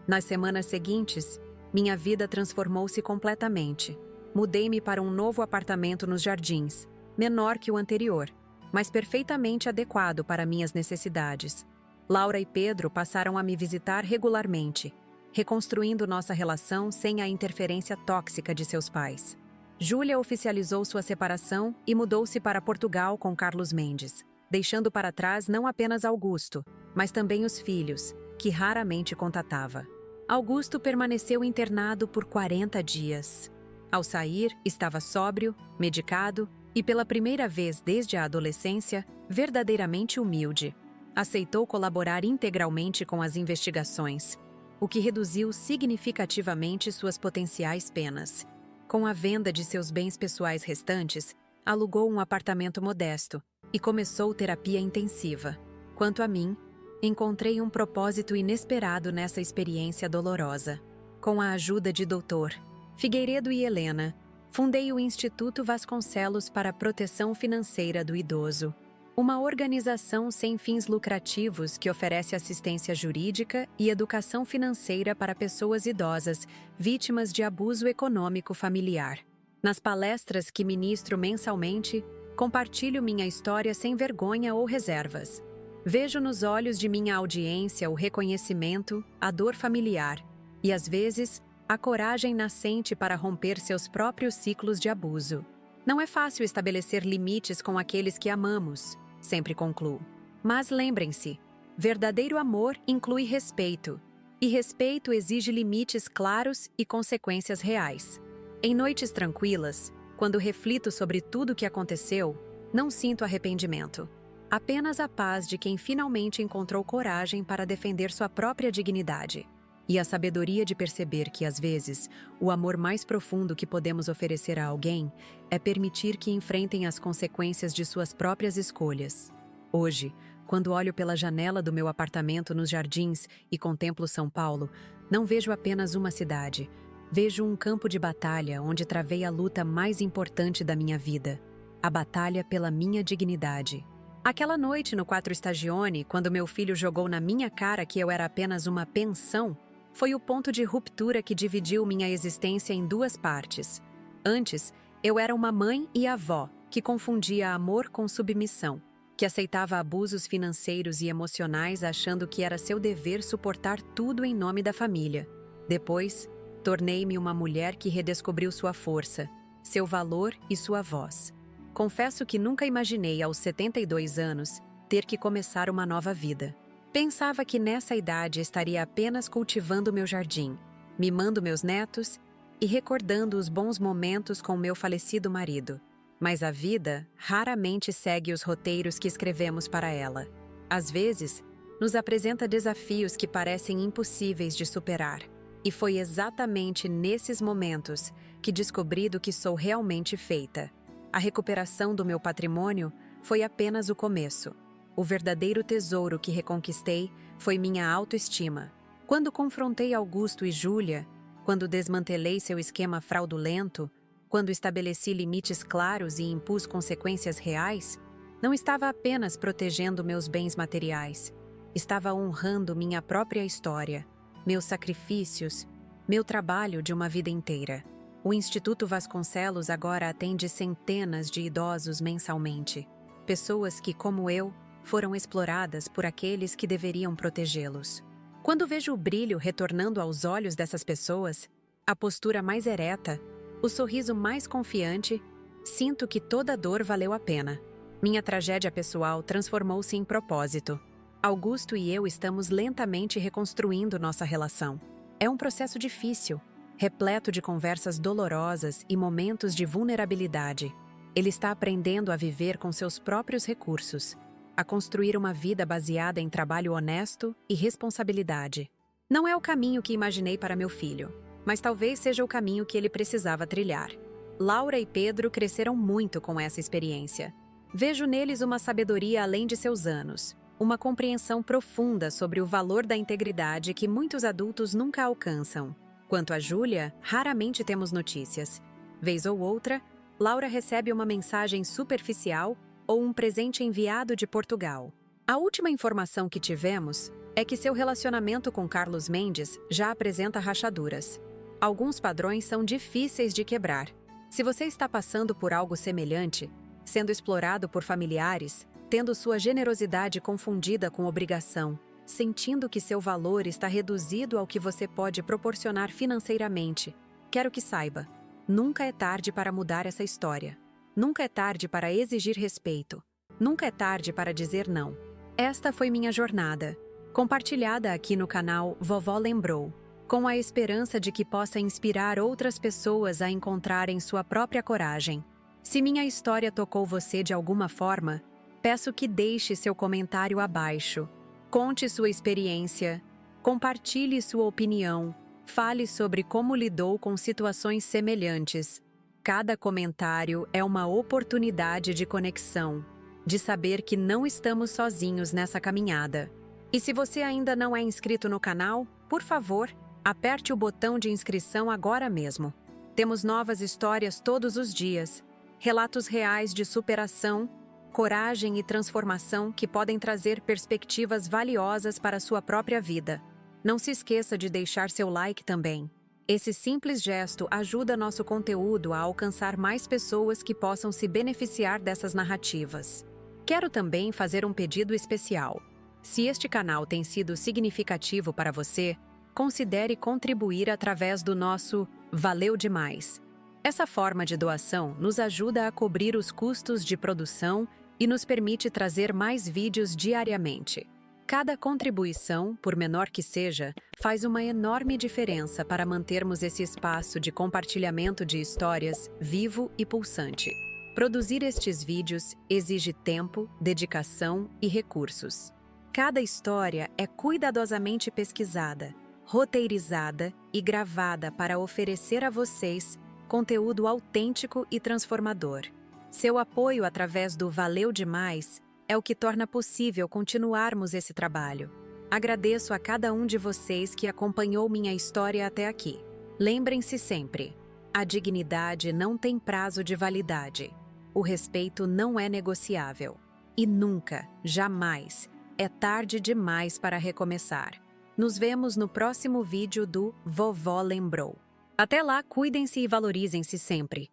Nas semanas seguintes, minha vida transformou-se completamente. Mudei-me para um novo apartamento nos Jardins, menor que o anterior, mas perfeitamente adequado para minhas necessidades. Laura e Pedro passaram a me visitar regularmente, reconstruindo nossa relação sem a interferência tóxica de seus pais. Júlia oficializou sua separação e mudou-se para Portugal com Carlos Mendes, deixando para trás não apenas Augusto, mas também os filhos, que raramente contatava. Augusto permaneceu internado por 40 dias. Ao sair, estava sóbrio, medicado e, pela primeira vez desde a adolescência, verdadeiramente humilde. Aceitou colaborar integralmente com as investigações, o que reduziu significativamente suas potenciais penas. Com a venda de seus bens pessoais restantes, alugou um apartamento modesto e começou terapia intensiva. Quanto a mim, encontrei um propósito inesperado nessa experiência dolorosa. Com a ajuda de Dr. Figueiredo e Helena, fundei o Instituto Vasconcelos para a Proteção Financeira do Idoso, uma organização sem fins lucrativos que oferece assistência jurídica e educação financeira para pessoas idosas vítimas de abuso econômico familiar. Nas palestras que ministro mensalmente, compartilho minha história sem vergonha ou reservas. Vejo nos olhos de minha audiência o reconhecimento, a dor familiar e, às vezes, a coragem nascente para romper seus próprios ciclos de abuso. Não é fácil estabelecer limites com aqueles que amamos, sempre concluo. Mas lembrem-se, verdadeiro amor inclui respeito, e respeito exige limites claros e consequências reais. Em noites tranquilas, quando reflito sobre tudo o que aconteceu, não sinto arrependimento. Apenas a paz de quem finalmente encontrou coragem para defender sua própria dignidade. E a sabedoria de perceber que, às vezes, o amor mais profundo que podemos oferecer a alguém é permitir que enfrentem as consequências de suas próprias escolhas. Hoje, quando olho pela janela do meu apartamento nos Jardins e contemplo São Paulo, não vejo apenas uma cidade. Vejo um campo de batalha onde travei a luta mais importante da minha vida, a batalha pela minha dignidade. Aquela noite no 4 Stagione, quando meu filho jogou na minha cara que eu era apenas uma pensão, foi o ponto de ruptura que dividiu minha existência em duas partes. Antes, eu era uma mãe e avó que confundia amor com submissão, que aceitava abusos financeiros e emocionais achando que era seu dever suportar tudo em nome da família. Depois, tornei-me uma mulher que redescobriu sua força, seu valor e sua voz. Confesso que nunca imaginei, aos 72 anos, ter que começar uma nova vida. Pensava que nessa idade estaria apenas cultivando meu jardim, mimando meus netos e recordando os bons momentos com meu falecido marido. Mas a vida raramente segue os roteiros que escrevemos para ela. Às vezes, nos apresenta desafios que parecem impossíveis de superar. E foi exatamente nesses momentos que descobri do que sou realmente feita. A recuperação do meu patrimônio foi apenas o começo. O verdadeiro tesouro que reconquistei foi minha autoestima. Quando confrontei Augusto e Júlia, quando desmantelei seu esquema fraudulento, quando estabeleci limites claros e impus consequências reais, não estava apenas protegendo meus bens materiais. Estava honrando minha própria história, meus sacrifícios, meu trabalho de uma vida inteira. O Instituto Vasconcelos agora atende centenas de idosos mensalmente. Pessoas que, como eu, foram exploradas por aqueles que deveriam protegê-los. Quando vejo o brilho retornando aos olhos dessas pessoas, a postura mais ereta, o sorriso mais confiante, sinto que toda dor valeu a pena. Minha tragédia pessoal transformou-se em propósito. Augusto e eu estamos lentamente reconstruindo nossa relação. É um processo difícil, repleto de conversas dolorosas e momentos de vulnerabilidade. Ele está aprendendo a viver com seus próprios recursos, a construir uma vida baseada em trabalho honesto e responsabilidade. Não é o caminho que imaginei para meu filho, mas talvez seja o caminho que ele precisava trilhar. Laura e Pedro cresceram muito com essa experiência. Vejo neles uma sabedoria além de seus anos, uma compreensão profunda sobre o valor da integridade que muitos adultos nunca alcançam. Quanto a Júlia, raramente temos notícias. Vez ou outra, Laura recebe uma mensagem superficial ou um presente enviado de Portugal. A última informação que tivemos é que seu relacionamento com Carlos Mendes já apresenta rachaduras. Alguns padrões são difíceis de quebrar. Se você está passando por algo semelhante, sendo explorado por familiares, tendo sua generosidade confundida com obrigação, sentindo que seu valor está reduzido ao que você pode proporcionar financeiramente. Quero que saiba, nunca é tarde para mudar essa história. Nunca é tarde para exigir respeito. Nunca é tarde para dizer não. Esta foi minha jornada, compartilhada aqui no canal Vovó Lembrou, com a esperança de que possa inspirar outras pessoas a encontrarem sua própria coragem. Se minha história tocou você de alguma forma, peço que deixe seu comentário abaixo. Conte sua experiência, compartilhe sua opinião, fale sobre como lidou com situações semelhantes. Cada comentário é uma oportunidade de conexão, de saber que não estamos sozinhos nessa caminhada. E se você ainda não é inscrito no canal, por favor, aperte o botão de inscrição agora mesmo. Temos novas histórias todos os dias, relatos reais de superação, coragem e transformação que podem trazer perspectivas valiosas para a sua própria vida. Não se esqueça de deixar seu like também. Esse simples gesto ajuda nosso conteúdo a alcançar mais pessoas que possam se beneficiar dessas narrativas. Quero também fazer um pedido especial. Se este canal tem sido significativo para você, considere contribuir através do nosso Valeu Demais. Essa forma de doação nos ajuda a cobrir os custos de produção e nos permite trazer mais vídeos diariamente. Cada contribuição, por menor que seja, faz uma enorme diferença para mantermos esse espaço de compartilhamento de histórias vivo e pulsante. Produzir estes vídeos exige tempo, dedicação e recursos. Cada história é cuidadosamente pesquisada, roteirizada e gravada para oferecer a vocês conteúdo autêntico e transformador. Seu apoio através do Valeu Demais é o que torna possível continuarmos esse trabalho. Agradeço a cada um de vocês que acompanhou minha história até aqui. Lembrem-se sempre, a dignidade não tem prazo de validade. O respeito não é negociável. E nunca, jamais, é tarde demais para recomeçar. Nos vemos no próximo vídeo do Vovó Lembrou. Até lá, cuidem-se e valorizem-se sempre.